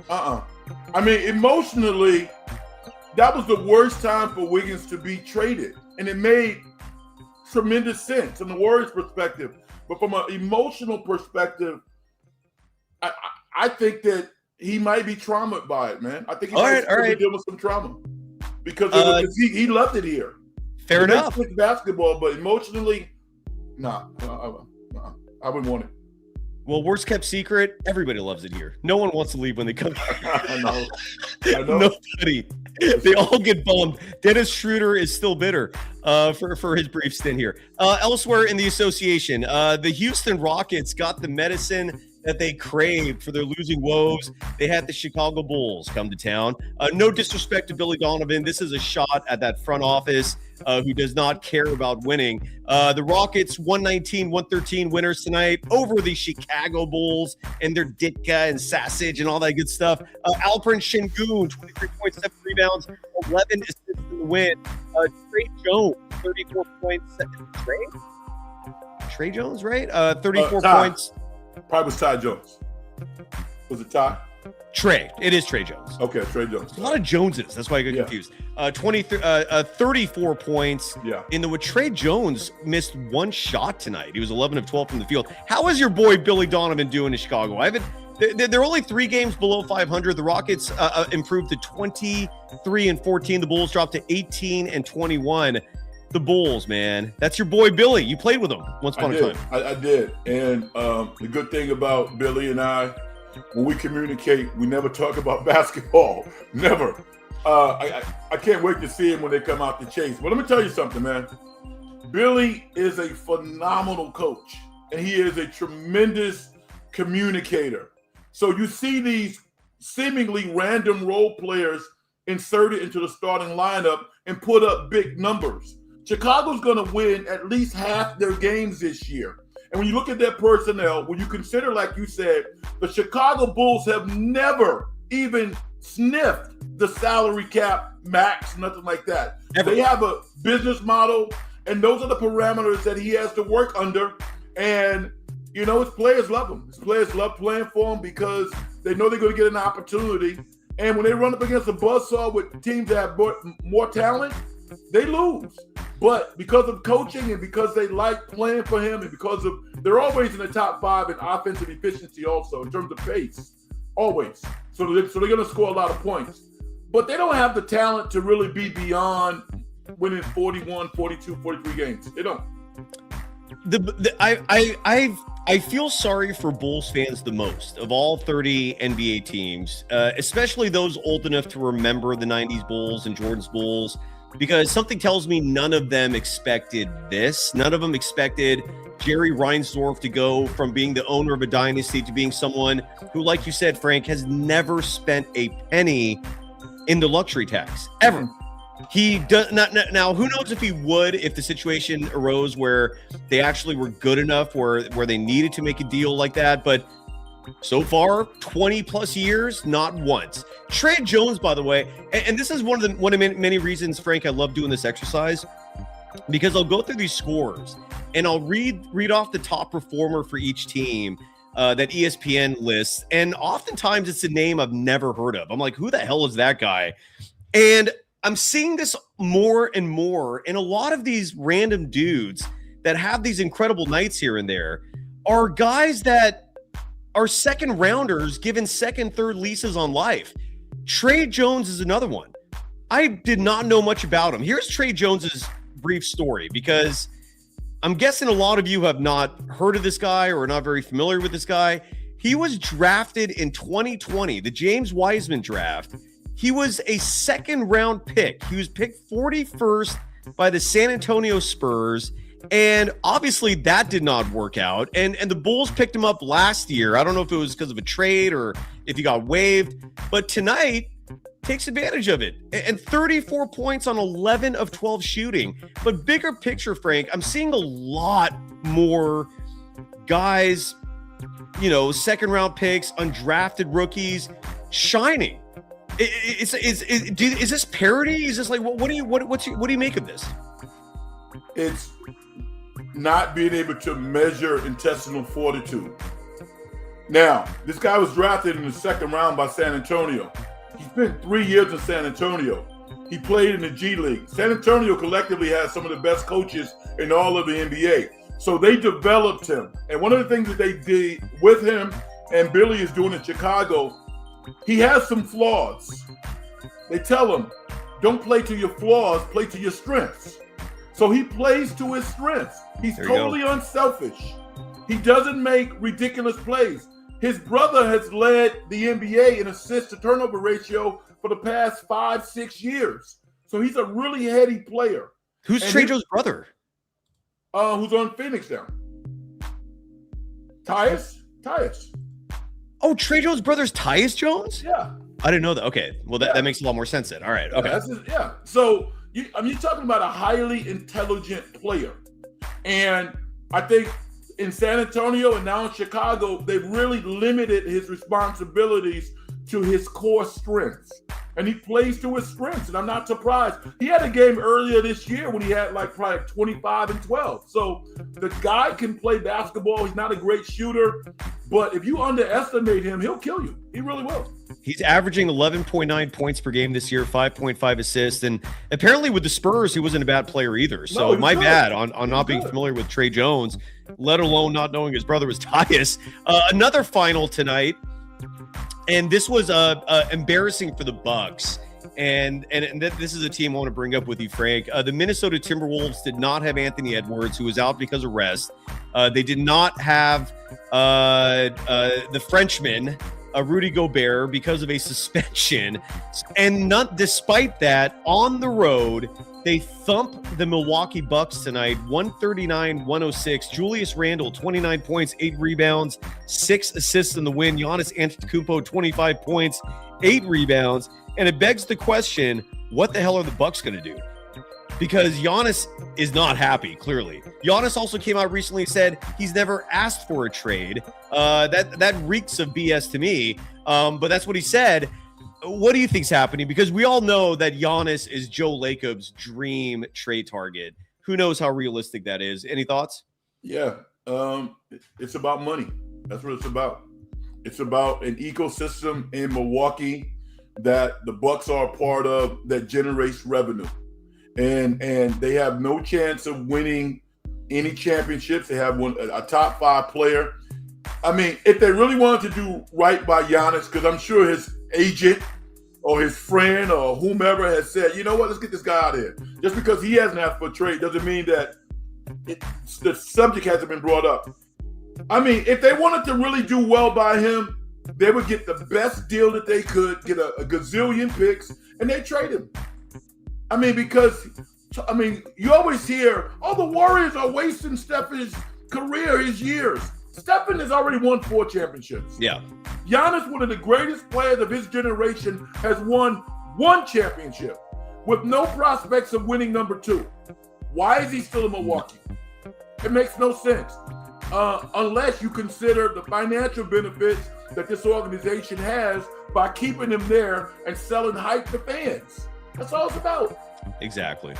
I mean, emotionally, that was the worst time for Wiggins to be traded. And it made tremendous sense from the Warriors' perspective. But from an emotional perspective, I think that he might be traumatized by it, man. I think he might deal with some trauma. Because he loved it here. Fair enough. It's basketball, but emotionally, I wouldn't want it. Well, worst kept secret, everybody loves it here. No one wants to leave when they come here. I know. Nobody. They all get bummed. Dennis Schroeder is still bitter for his brief stint here. Elsewhere in the association, the Houston Rockets got the medicine that they craved for their losing woes. They had the Chicago Bulls come to town. No disrespect to Billy Donovan. This is a shot at that front office who does not care about winning. The Rockets 119-113 winners tonight over the Chicago Bulls and their Ditka and Sasage and all that good stuff. Alperen Şengün, 23 points, 7 rebounds, 11 assists in the win. Trey Jones, 34 points. Trey Jones, right? 34 points. Probably was Ty Jones. Was it Ty? Trey. It is Trey Jones. Okay, Trey Jones. A lot of Joneses. That's why I get confused. 34 points in the Trey Jones missed one shot tonight. He was 11 of 12 from the field. How is your boy Billy Donovan doing in Chicago? They're only 3 games below 500. The Rockets improved to 23-14. The Bulls dropped to 18-21. The Bulls, man. That's your boy Billy. You played with him once upon a time. I did. And the good thing about Billy and I, when we communicate, we never talk about basketball. Never. I can't wait to see him when they come out to Chase. But let me tell you something, man. Billy is a phenomenal coach, and he is a tremendous communicator. So you see these seemingly random role players inserted into the starting lineup and put up big numbers. Chicago's going to win at least half their games this year. And when you look at their personnel, when you consider, like you said, the Chicago Bulls have never even sniffed the salary cap max, nothing like that. Never. They have a business model, and those are the parameters that he has to work under. And, his players love him. His players love playing for him because they know they're going to get an opportunity. And when they run up against a buzzsaw with teams that have more talent, they lose. But because of coaching and because they like playing for him and because of they're always in the top 5 in offensive efficiency also in terms of pace, always. So they're going to score a lot of points. But they don't have the talent to really be beyond winning 41, 42, 43 games. They don't. I feel sorry for Bulls fans the most of all 30 NBA teams, especially those old enough to remember the 90s Bulls and Jordan's Bulls, because something tells me none of them expected this. None of them expected Jerry Reinsdorf to go from being the owner of a dynasty to being someone who, like you said, Frank, has never spent a penny in the luxury tax, ever. He does not. Now, who knows if he would, if the situation arose where they actually were good enough where they needed to make a deal like that. But so far, 20 plus years, not once. Trey Jones, by the way, and this is one of many reasons, Frank, I love doing this exercise, because I'll go through these scores and I'll read off the top performer for each team that ESPN lists, and oftentimes it's a name I've never heard of. I'm like, who the hell is that guy? And I'm seeing this more and more, and a lot of these random dudes that have these incredible nights here and there are guys that are second rounders given second, third leases on life. Trey Jones is another one. I did not know much about him. Here's Trey Jones's brief story, because I'm guessing a lot of you have not heard of this guy or are not very familiar with this guy. He was drafted in 2020, the James Wiseman draft. He was a second-round pick. He was picked 41st by the San Antonio Spurs, and obviously that did not work out. And the Bulls picked him up last year. I don't know if it was because of a trade or if he got waived, but tonight takes advantage of it. And 34 points on 11 of 12 shooting. But bigger picture, Frank, I'm seeing a lot more guys, second-round picks, undrafted rookies, shining. Is this parody? Is this like what do you make of this? It's not being able to measure intestinal fortitude. Now, this guy was drafted in the second round by San Antonio. He spent 3 years in San Antonio. He played in the G League. San Antonio collectively has some of the best coaches in all of the NBA. So they developed him. And one of the things that they did with him, and Billy is doing in Chicago, he has some flaws. They tell him, don't play to your flaws, play to your strengths. So he plays to his strengths. He's totally unselfish. He doesn't make ridiculous plays. His brother has led the NBA in assist to turnover ratio for the past 5-6 years. So he's a really heady player. Who's Trey Jones' brother? Who's on Phoenix now? Tyus. Oh, Trey Jones' brother's Tyus Jones? Yeah. I didn't know that. Okay. Well, that makes a lot more sense then. All right. Okay. So, you're talking about a highly intelligent player. And I think in San Antonio and now in Chicago, they've really limited his responsibilities to his core strengths. And he plays to his strengths, and I'm not surprised. He had a game earlier this year when he had probably 25 and 12. So the guy can play basketball. He's not a great shooter, but if you underestimate him, he'll kill you. He really will. He's averaging 11.9 points per game this year, 5.5 assists, and apparently with the Spurs, he wasn't a bad player either. So my bad on not being familiar with Trey Jones, let alone not knowing his brother was Tyus. Another final tonight. And this was embarrassing for the Bucks. And this is a team I want to bring up with you, Frank. The Minnesota Timberwolves did not have Anthony Edwards, who was out because of rest. They did not have the Frenchman, Rudy Gobert, because of a suspension. And despite that, on the road, they thump the Milwaukee Bucks tonight, 139-106. Julius Randle, 29 points, 8 rebounds, 6 assists in the win. Giannis Antetokounmpo, 25 points, 8 rebounds. And it begs the question, what the hell are the Bucks going to do? Because Giannis is not happy, clearly. Giannis also came out recently and said he's never asked for a trade. That reeks of BS to me, but that's what he said. What do you think's happening? Because we all know that Giannis is Joe Lacob's dream trade target. Who knows how realistic that is? Any thoughts? Yeah, it's about money. That's what it's about. It's about an ecosystem in Milwaukee that the Bucks are a part of that generates revenue. And they have no chance of winning any championships. They have a top 5 player. I mean, if they really wanted to do right by Giannis, because I'm sure his agent or his friend or whomever has said, you know what, let's get this guy out of here. Just because he hasn't asked for a trade doesn't mean that the subject hasn't been brought up. I mean, if they wanted to really do well by him, they would get the best deal that they could, get a gazillion picks, and they trade him. I mean, because, you always hear, the Warriors are wasting Stephen's career, his years. Stephen has already won 4 championships. Yeah. Giannis, one of the greatest players of his generation, has won 1 championship with no prospects of winning number 2. Why is he still in Milwaukee? It makes no sense. Unless you consider the financial benefits that this organization has by keeping him there and selling hype to fans. That's all it's about. Exactly.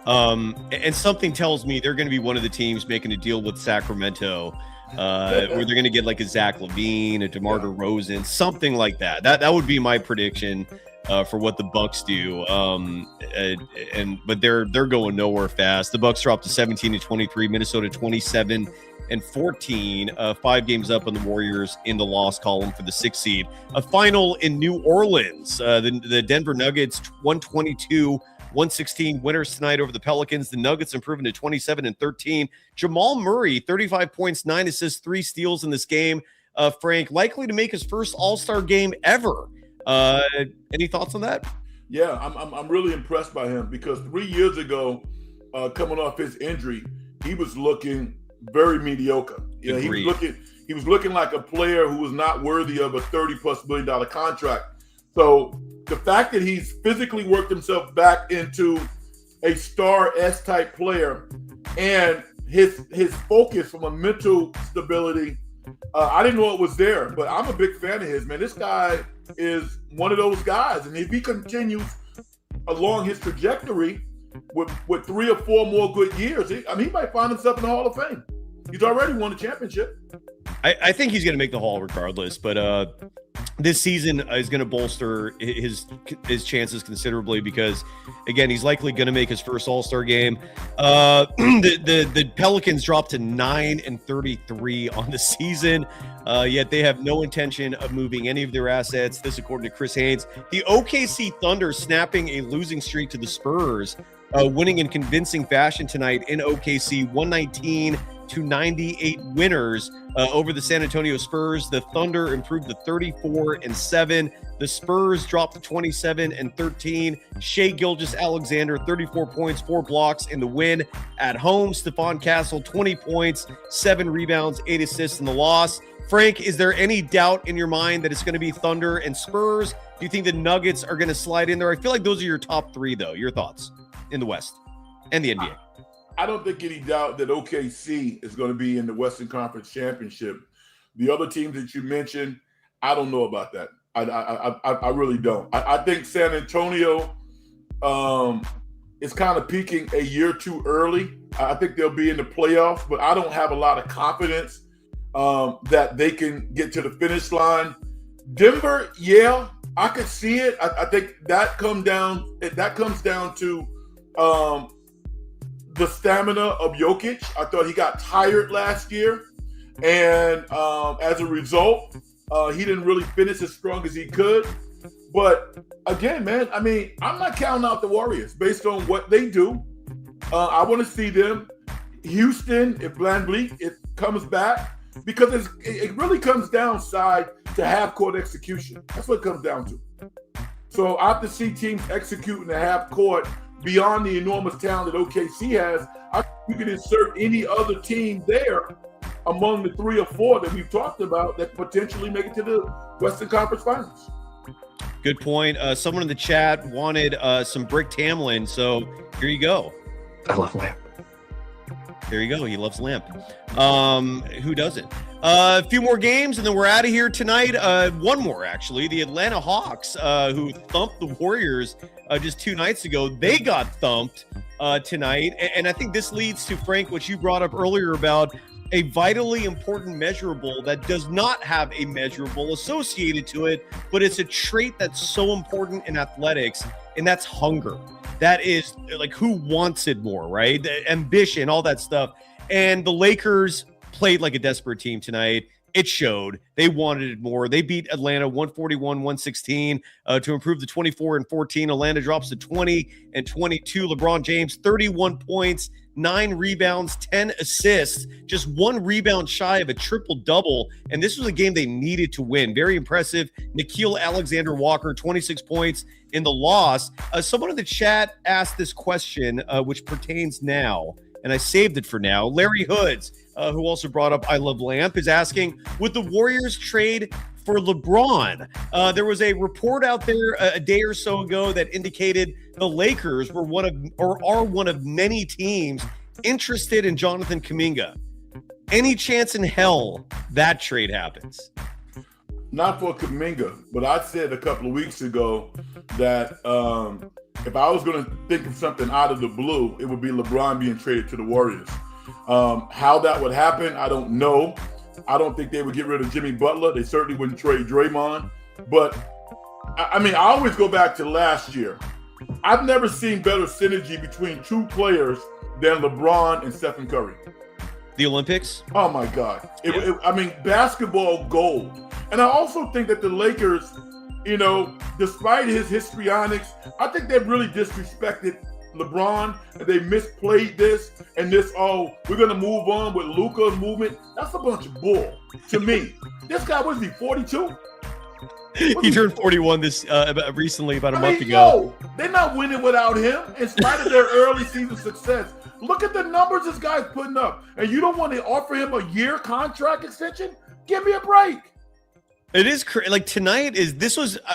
And something tells me they're going to be one of the teams making a deal with Sacramento where they're going to get like a Zach LaVine, a DeMar DeRozan, something like that. That would be my prediction for what the Bucks do. But they're going nowhere fast. The Bucks dropped to 17-23, Minnesota 27-14, 5 games up on the Warriors in the loss column for the 6th seed. A final in New Orleans. The Denver Nuggets 122-116 winners tonight over the Pelicans. The Nuggets improving to 27-13. Jamal Murray, 35 points, 9 assists, 3 steals in this game. Frank, likely to make his first All-Star game ever. Any thoughts on that? Yeah, I'm really impressed by him because 3 years ago, coming off his injury, he was looking very mediocre. You know, he was looking like a player who was not worthy of a $30+ million contract. So the fact that he's physically worked himself back into a star S type player and his focus from a mental stability, I didn't know it was there, but I'm a big fan of his, man. This guy is one of those guys, and if he continues along his trajectory with 3 or 4 more good years, he might find himself in the Hall of Fame. He's already won a championship. I think he's going to make the Hall regardless, but this season is going to bolster his chances considerably because, again, he's likely going to make his first All-Star game. The Pelicans dropped to 9-33 on the season, yet they have no intention of moving any of their assets. This, according to Chris Haynes. The OKC Thunder snapping a losing streak to the Spurs, winning in convincing fashion tonight in OKC, 119-98 winners over the San Antonio Spurs. The Thunder improved to 34-7. The Spurs dropped to 27-13. Shai Gilgeous-Alexander, 34 points, 4 blocks in the win at home. Stephon Castle, 20 points, 7 rebounds, 8 assists in the loss. Frank, is there any doubt in your mind that it's going to be Thunder and Spurs? Do you think the Nuggets are going to slide in there? I feel like those are your top 3, though. Your thoughts in the West and the NBA. I don't think any doubt that OKC is going to be in the Western Conference Championship. The other teams that you mentioned, I don't know about that. I really don't. I think San Antonio is kind of peaking a year too early. I think they'll be in the playoffs, but I don't have a lot of confidence that they can get to the finish line. Denver, yeah, I could see it. I think that comes down to the stamina of Jokic. I thought he got tired last year, and as a result, he didn't really finish as strong as he could. But again, man, I'm not counting out the Warriors based on what they do. I want to see them. Houston, if VanVleet comes back, because it really comes down to half-court execution. That's what it comes down to. So I have to see teams executing the half-court beyond the enormous talent that OKC has. I think you can insert any other team there among the 3 or 4 that we've talked about that potentially make it to the Western Conference Finals. Good point. Someone in the chat wanted some Brick Tamlin, so here you go. I love Lamp. There you go. He loves Lamp. Who doesn't? A few more games, and then we're out of here tonight. One more, actually. The Atlanta Hawks, who thumped the Warriors just 2 nights ago, they got thumped tonight. And I think this leads to, Frank, what you brought up earlier about a vitally important measurable that does not have a measurable associated to it, but it's a trait that's so important in athletics, and that's hunger. That is, like, who wants it more, right? The ambition, all that stuff. And the Lakers played like a desperate team tonight. it showed. They wanted it more. They beat Atlanta 141-116 to improve to 24-14. Atlanta drops to 20-22. LeBron James, 31 points, 9 rebounds, 10 assists, just 1 rebound shy of a triple-double. And this was a game they needed to win. Very impressive. Nickeil Alexander-Walker, 26 points in the loss. Someone in the chat asked this question, which pertains now, and I saved it for now. Larry Hoods, who also brought up I Love Lamp, is asking, would the Warriors trade for LeBron? There was a report out there a day or so ago that indicated the Lakers were are one of many teams interested in Jonathan Kuminga. Any chance in hell that trade happens? Not for Kuminga, but I said a couple of weeks ago that if I was going to think of something out of the blue, it would be LeBron being traded to the Warriors. How that would happen, I don't know. I don't think they would get rid of Jimmy Butler. They certainly wouldn't trade Draymond. But, I mean, I always go back to last year. I've never seen better synergy between 2 players than LeBron and Stephen Curry. The Olympics? Oh, my God. I mean, basketball gold. And I also think that the Lakers, you know, despite his histrionics, I think they've really disrespected LeBron, and they misplayed this, and this, oh, we're going to move on with Luka movement. That's a bunch of bull to me. This guy, was he, 42? He turned 41 recently, about a month ago. Yo, they're not winning without him, in spite of their early season success. Look at the numbers this guy's putting up, and you don't want to offer him a year contract extension? Give me a break. It is like tonight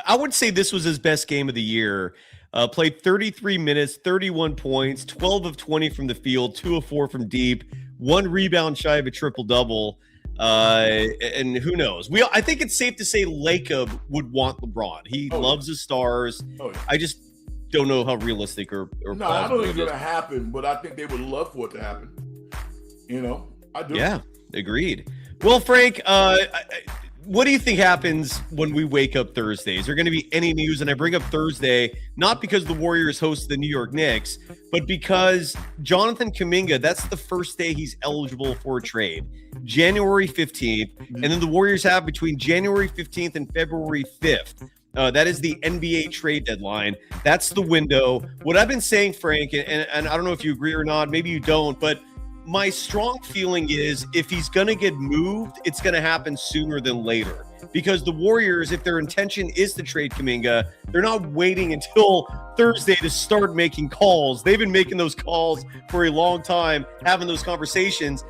I would say this was his best game of the year. Played 33 minutes, 31 points, 12 of 20 from the field, 2 of 4 from deep, 1 rebound shy of a triple-double. And who knows? I think it's safe to say Lacob would want LeBron. He loves his stars. Oh, yeah. I just don't know how realistic or no, I don't think it's going to happen, but I think they would love for it to happen. You know, I do. Yeah, agreed. Well, Frank, what do you think happens when we wake up Thursday? Is there going to be any news? And I bring up Thursday, not because the Warriors host the New York Knicks, but because Jonathan Kuminga, that's the first day he's eligible for a trade, January 15th. And then the Warriors have between January 15th and February 5th. That is the NBA trade deadline. That's the window. What I've been saying, Frank, and I don't know if you agree or not, maybe you don't, but my strong feeling is if he's going to get moved, it's going to happen sooner than later. Because the Warriors, if their intention is to trade Kuminga, they're not waiting until Thursday to start making calls. They've been making those calls for a long time, having those conversations.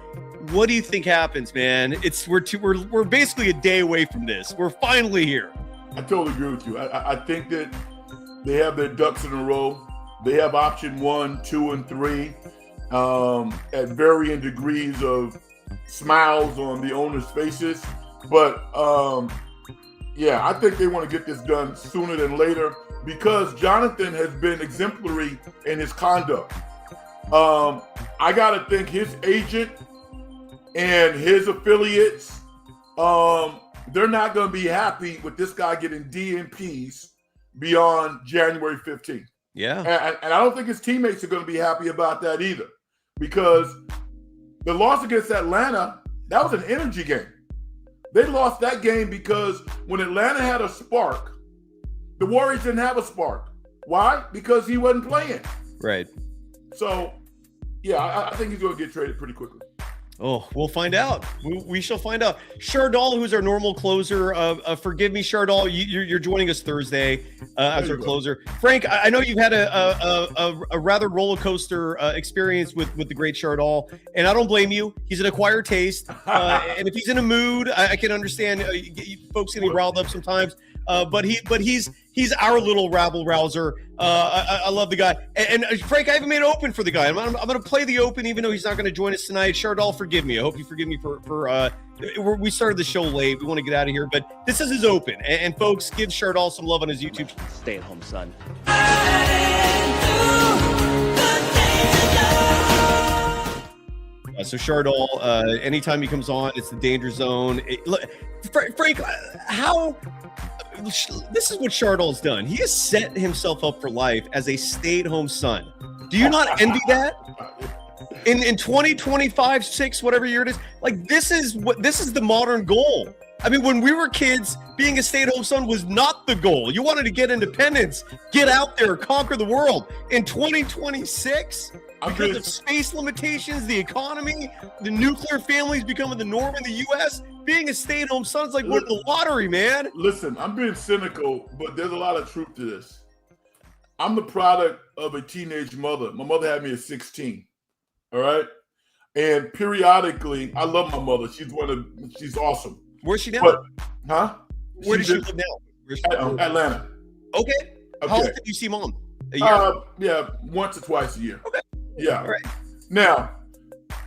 What do you think happens, man? We're basically a day away from this. We're finally here. I totally agree with you. I think that they have their ducks in a row. They have option 1, 2, and 3. At varying degrees of smiles on the owners' faces. But, yeah, I think they want to get this done sooner than later because Jonathan has been exemplary in his conduct. I got to think his agent and his affiliates, they're not going to be happy with this guy getting DNPs beyond January 15th. Yeah. And I don't think his teammates are going to be happy about that either. Because the loss against Atlanta, that was an energy game. They lost that game because when Atlanta had a spark, the Warriors didn't have a spark. Why? Because he wasn't playing. Right. So, yeah, I think he's going to get traded pretty quickly. Oh, we'll find out. We shall find out. Shardal, who's our normal closer, forgive me, Shardal, you're joining us Thursday as our closer. Frank, I know you've had a rather roller coaster experience with the great Shardal, and I don't blame you. He's an acquired taste, and if he's in a mood, I can understand folks getting riled up sometimes. But he's our little rabble rouser. I love the guy. And Frank, I haven't made it open for the guy. I'm going to play the open, even though he's not going to join us tonight. Shardal, forgive me. I hope you forgive me for we started the show late. We want to get out of here, but this is his open. And folks, give Shardal some love on his YouTube. Stay at home, son. So Shardal, anytime he comes on, it's the danger zone. Frank, this is what Shardal's done. He has set himself up for life as a stay-at-home son. Do you not envy that? in 2025, 6, whatever year it is. Like this is the modern goal. I mean, when we were kids, being a stay-at-home son was not the goal. You wanted to get independence, get out there, conquer the world. In 2026, because of space limitations, the economy, the nuclear families becoming the norm in the U.S., being a stay-at-home son is like winning the lottery, man. Listen, I'm being cynical, but there's a lot of truth to this. I'm the product of a teenage mother. My mother had me at 16, all right? And periodically, I love my mother. She's awesome. Where's she now? Where does she live now? Atlanta. Okay. How often do you see mom? A year? Once or twice a year. Okay. Yeah. All right. Now,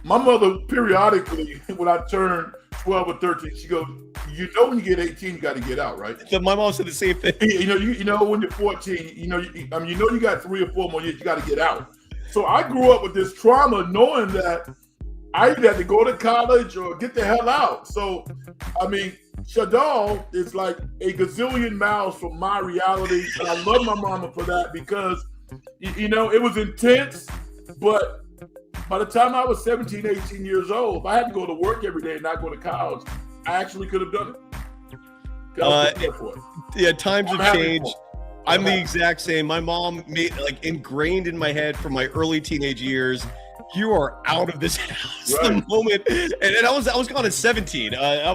my mother periodically, when I turn 12 or 13, she goes, you know, when you get 18, you got to get out, right? So my mom said the same thing. You know, when you're 14, you got 3 or 4 more years, you got to get out. So I grew up with this trauma, knowing that I either had to go to college or get the hell out. So, I mean, Shadal is like a gazillion miles from my reality. And I love my mama for that because, it was intense. But by the time I was 17, 18 years old, if I had to go to work every day and not go to college, I actually could have done it. Yeah, times have changed. I'm the exact same. My mom made ingrained in my head from my early teenage years, you are out of this house the moment. And I was gone at 17. I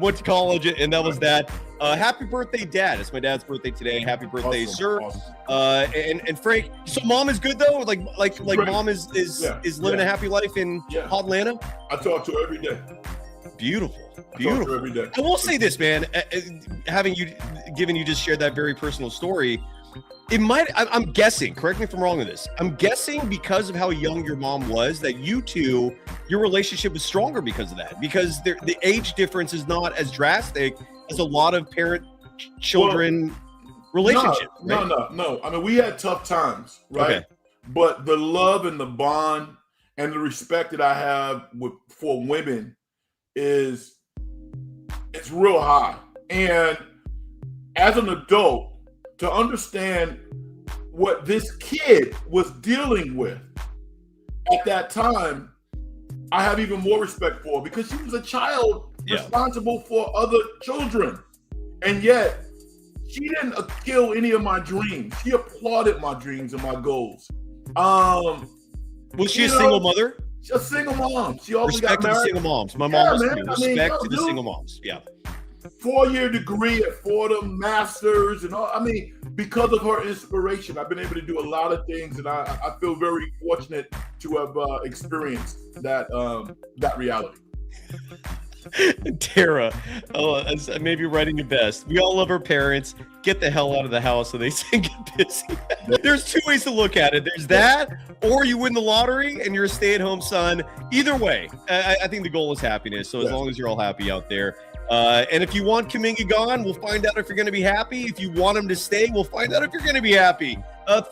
went to college, and that was that. Happy birthday, Dad. It's my dad's birthday today. Happy birthday, sir. Awesome. And Frank, so mom is good though? Like mom is living a happy life in hot Atlanta? I talk to her every day. Beautiful. Every day. I will say this, man, given you just shared that very personal story, I'm guessing, correct me if I'm wrong with this, I'm guessing because of how young your mom was, that your relationship was stronger because of that, because the age difference is not as drastic as a lot of parent-children relationships. No. I mean, we had tough times, right? Okay. But the love and the bond and the respect that I have for women it's real high. And as an adult, to understand what this kid was dealing with at that time, I have even more respect for her because she was a child responsible for other children. And yet, she didn't kill any of my dreams. She applauded my dreams and my goals. Was she a single mother? She's a single mom. She always respect got married. To the single moms. My mom was too. Respect to the single moms. Yeah. 4-year degree at Fordham, masters, and all. I mean, because of her inspiration, I've been able to do a lot of things, and I feel very fortunate to have experienced that reality. Tara, maybe writing your best. We all love our parents. Get the hell out of the house so they can get busy. There's 2 ways to look at it. There's that, or you win the lottery and you're a stay-at-home son. Either way, I think the goal is happiness. So as long as you're all happy out there. And if you want Kuminga gone, we'll find out if you're going to be happy. If you want him to stay, we'll find out if you're going to be happy.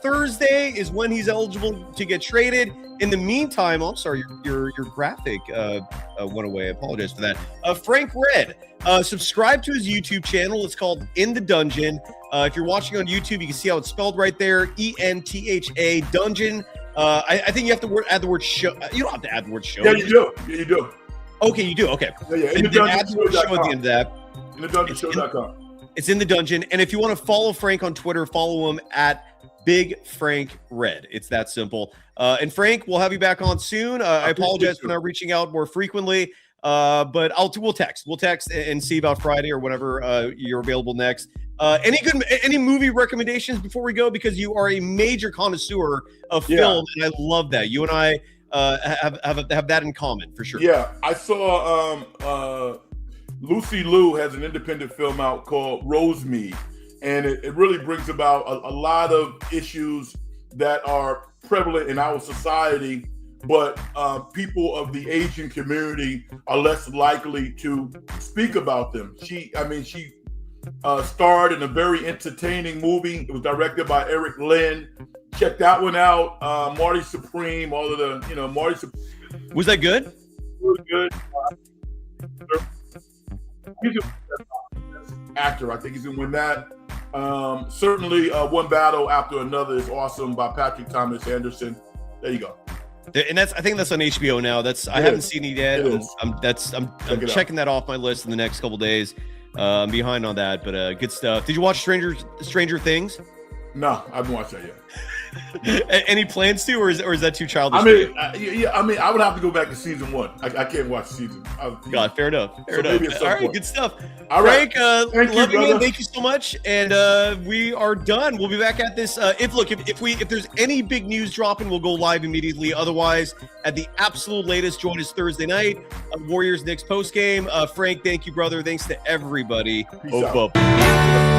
Thursday is when he's eligible to get traded. In the meantime, I'm sorry, your graphic went away. I apologize for that. Frank Red, subscribe to his YouTube channel. It's called In the Dungeon. If you're watching on YouTube, you can see how it's spelled right there. ENTHA Dungeon. I think you have to add the word show. You don't have to add the word show. Yeah, you do. Okay, you do. Okay. Yeah. In the Dungeon show at the end of that. In the DungeonShow.com. It's In the Dungeon. And if you want to follow Frank on Twitter, follow him at Big Frank Red. It's that simple. And Frank, we'll have you back on soon. I apologize for not reaching out more frequently, but we'll text. We'll text and see about Friday or whenever you're available next. Any movie recommendations before we go? Because you are a major connoisseur of film, and I love that. You and I have that in common for sure. Yeah, I saw Lucy Liu has an independent film out called Rosemead. And it really brings about a lot of issues that are prevalent in our society, but people of the Asian community are less likely to speak about them. She starred in a very entertaining movie. It was directed by Eric Lin. Check that one out. Marty Supreme, all of the, Marty Supreme. Was that good? Really good. He's an actor. I think he's going to win that. Certainly One Battle After Another is awesome by Patrick Thomas Anderson. There you go. And I think that's on HBO now. I haven't seen it yet. I'm checking that off my list in the next couple days. I'm behind on that, but good stuff. Did you watch Stranger Things? No, I haven't watched that yet. Any plans to, or is that too childish? I mean, I would have to go back to season 1. I can't watch season. God, fair enough. All right, good stuff. All right, Frank, thank you so much, and we are done. We'll be back at this. If there's any big news dropping, we'll go live immediately. Otherwise, at the absolute latest, join us Thursday night. Warriors Knicks post game. Frank, thank you, brother. Thanks to everybody. Peace out.